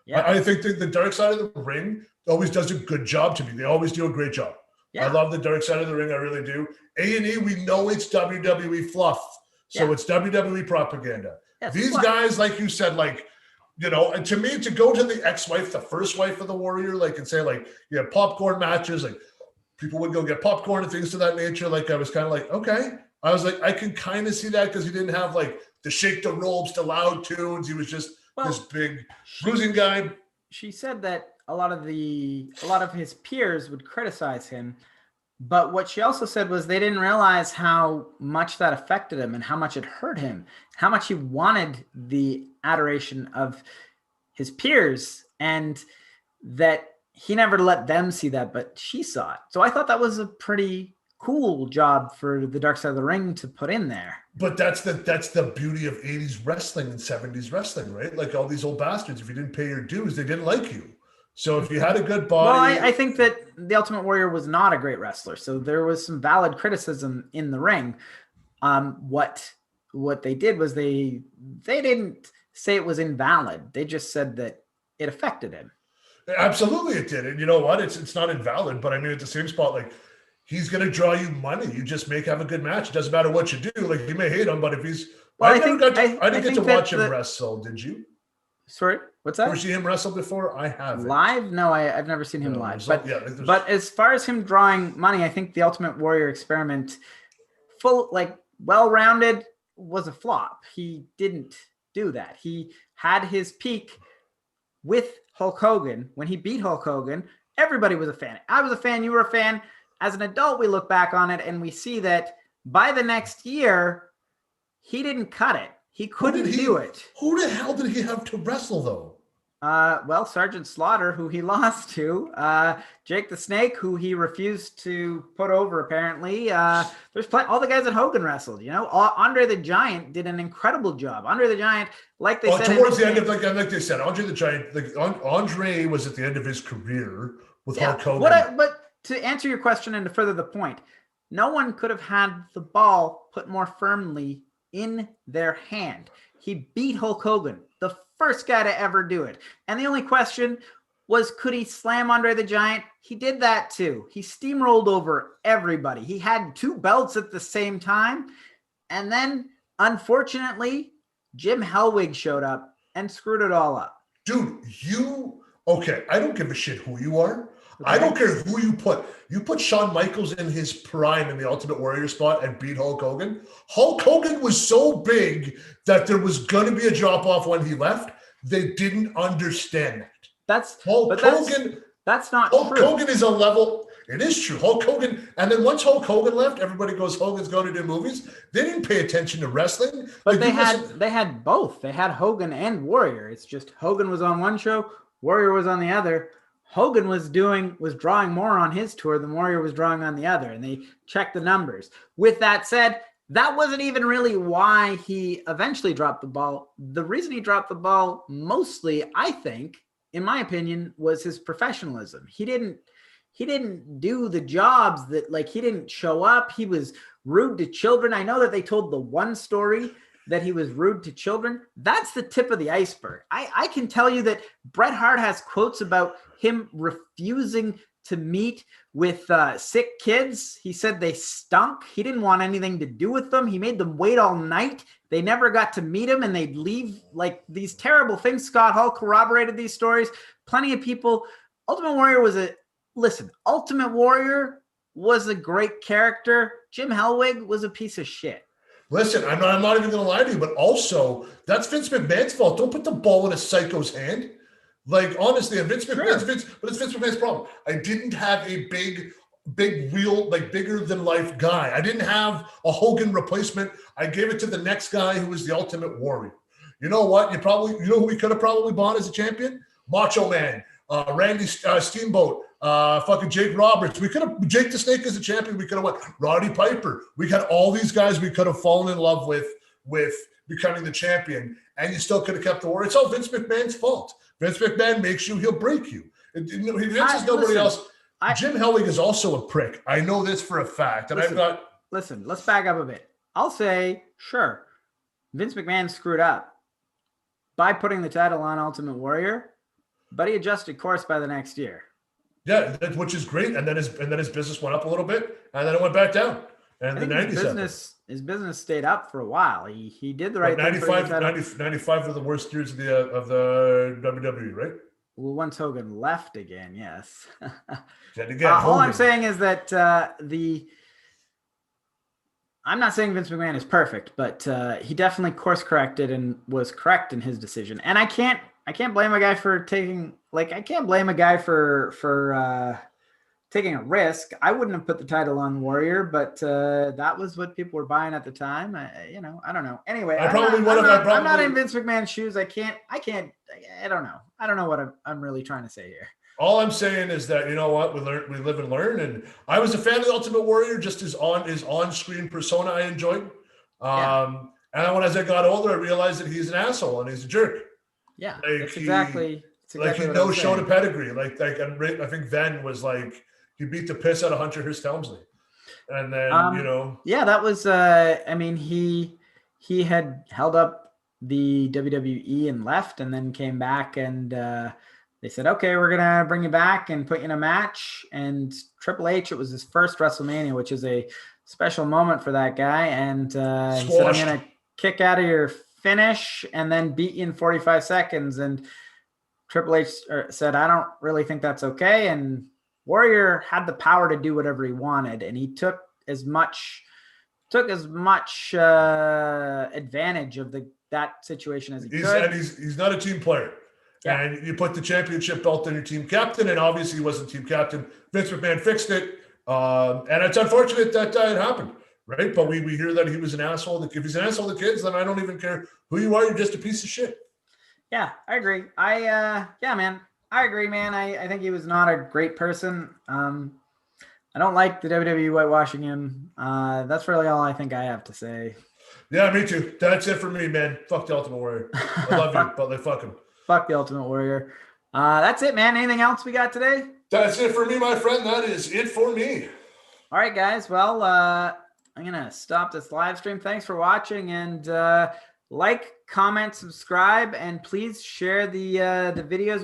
Speaker 1: Yeah.
Speaker 2: I think the Dark Side of the Ring always does a good job to me. They always do a great job. Yeah. I love the Dark Side of the Ring. I really do. A&E, we know it's WWE fluff, so it's WWE propaganda. Yeah, these guys, like you said, like, you know, and to me, to go to the ex-wife, the first wife of the Warrior, like, and say, like, you have popcorn matches, like, people would go get popcorn and things to that nature. Like, I was kind of like, okay. I was like, I can kind of see that, because he didn't have, like, the shake the ropes, the loud tunes. He was just this big bruising guy.
Speaker 1: She said that a lot of his peers would criticize him, but what she also said was they didn't realize how much that affected him and how much it hurt him, how much he wanted the adoration of his peers, and that he never let them see that, but she saw it. So I thought that was a pretty cool job for the Dark Side of the Ring to put in there.
Speaker 2: But that's the beauty of 80s wrestling and 70s wrestling, right? Like, all these old bastards, if you didn't pay your dues, they didn't like you. So if you had a good body...
Speaker 1: Well, I think that the Ultimate Warrior was not a great wrestler, so there was some valid criticism in the ring. What they did was they didn't say it was invalid. They just said that it affected him.
Speaker 2: Absolutely it did. And you know what? It's not invalid, but I mean, at the same spot, like, he's going to draw you money. You just have a good match. It doesn't matter what you do. Like, you may hate him, but if he's... Well, I didn't get to watch him wrestle, did you?
Speaker 1: Sorry, what's that?
Speaker 2: Ever seen him wrestle before? I haven't.
Speaker 1: Live? No, I've never seen him live. But as far as him drawing money, I think the Ultimate Warrior experiment, well-rounded, was a flop. He didn't do that. He had his peak with Hulk Hogan. When he beat Hulk Hogan, everybody was a fan. I was a fan. You were a fan. As an adult, we look back on it and we see that by the next year, he didn't cut it. He couldn't do it.
Speaker 2: Who the hell did he have to wrestle, though?
Speaker 1: Well, Sergeant Slaughter, who he lost to. Jake the Snake, who he refused to put over, apparently. There's all the guys that Hogan wrestled, you know. Andre the Giant did an incredible job. Andre the Giant, like they said...
Speaker 2: Towards the end of, like they said, Andre the Giant, like, Andre was at the end of his career with Hulk Hogan.
Speaker 1: But to answer your question and to further the point, no one could have had the ball put more firmly in their hand. He beat Hulk Hogan, the first guy to ever do it. And the only question was, could he slam Andre the Giant? He did that too. He steamrolled over everybody. He had 2 belts at the same time. And then, unfortunately, Jim Hellwig showed up and screwed it all up.
Speaker 2: Dude, I don't give a shit who you are. Okay. I don't care who you put. You put Shawn Michaels in his prime in the Ultimate Warrior spot and beat Hulk Hogan. Hulk Hogan was so big that there was going to be a drop-off when he left. They didn't understand that. That's not true. Hulk Hogan is a level... It is true. Hulk Hogan... And then once Hulk Hogan left, everybody goes, Hogan's going to do movies. They didn't pay attention to wrestling.
Speaker 1: But they had both. They had Hogan and Warrior. It's just Hogan was on one show, Warrior was on the other. Hogan was drawing more on his tour than Warrior was drawing on the other, and they checked the numbers. With that said, that wasn't even really why he eventually dropped the ball. The reason he dropped the ball mostly, I think, in my opinion, was his professionalism. He didn't do the jobs that, like, he didn't show up. He was rude to children. I know that they told the one story that he was rude to children. That's the tip of the iceberg. I can tell you that Bret Hart has quotes about him refusing to meet with sick kids. He said they stunk. He didn't want anything to do with them. He made them wait all night. They never got to meet him, and they'd leave, like, these terrible things. Scott Hall corroborated these stories. Plenty of people. Ultimate Warrior was a great character. Jim Hellwig was a piece of shit.
Speaker 2: Listen, I'm not even going to lie to you, but also, that's Vince McMahon's fault. Don't put the ball in a psycho's hand. Like, honestly, Vince McMahon's, but it's Vince McMahon's problem. I didn't have a big big, real, like bigger than life guy. I didn't have a Hogan replacement. I gave it to the next guy who was the Ultimate Warrior. You know what? You know who we could have probably bought as a champion? Macho Man, Randy Steamboat, fucking Jake Roberts. We could have Jake the Snake as a champion. We could have went Roddy Piper. We got all these guys we could have fallen in love with becoming the champion, and you still could have kept the Warrior. It's all Vince McMahon's fault. Vince McMahon makes you, he'll break you. Vince is nobody else. Jim Hellwig is also a prick. I know this for a fact. And
Speaker 1: listen, let's back up a bit. I'll say, sure, Vince McMahon screwed up by putting the title on Ultimate Warrior, but he adjusted course by the next year.
Speaker 2: Yeah, which is great. And then his business went up a little bit, and then it went back down. And the 90s. His business stayed up for a while. He did the right thing. 95 were the worst years of the WWE, right?
Speaker 1: Well, once Hogan left again, yes.
Speaker 2: All
Speaker 1: I'm saying is that I'm not saying Vince McMahon is perfect, but he definitely course corrected and was correct in his decision. And I can't blame a guy for taking taking a risk. I wouldn't have put the title on Warrior, but that was what people were buying at the time. I don't know. Anyway, I'm not in Vince McMahon's shoes. I don't know. I don't know what I'm really trying to say here.
Speaker 2: All I'm saying is that, you know what, we live and learn. And I was a fan of the Ultimate Warrior, just his on-screen persona I enjoyed. And then as I got older, I realized that he's an asshole and he's a jerk.
Speaker 1: Yeah, like exactly
Speaker 2: like he showed a pedigree. Like I think Venn was like, he beat the piss out of Hunter Hearst Helmsley. And then,
Speaker 1: Yeah, that was, he had held up the WWE and left and then came back and they said, okay, we're going to bring you back and put you in a match. And Triple H, it was his first WrestleMania, which is a special moment for that guy. And he said, I'm going to kick out of your finish and then beat you in 45 seconds. And Triple H said, I don't really think that's okay. And Warrior had the power to do whatever he wanted, and he took as much advantage of that situation as he could. And
Speaker 2: he's not a team player. Yeah. And you put the championship belt on your team captain, and obviously he wasn't team captain. Vince McMahon fixed it, and it's unfortunate that it happened, right? But we hear that he was an asshole. If he's an asshole to kids, then I don't even care who you are. You're just a piece of shit.
Speaker 1: Yeah, I agree. I agree, man. I think he was not a great person. I don't like the WWE whitewashing him. That's really all I think I have to say.
Speaker 2: Yeah, me too. That's it for me, man. Fuck the Ultimate Warrior. I love you, but fuck him.
Speaker 1: Fuck the Ultimate Warrior. That's it, man. Anything else we got today?
Speaker 2: That's it for me, my friend. That is it for me.
Speaker 1: All right, guys. Well, I'm going to stop this live stream. Thanks for watching, and like, comment, subscribe, and please share the videos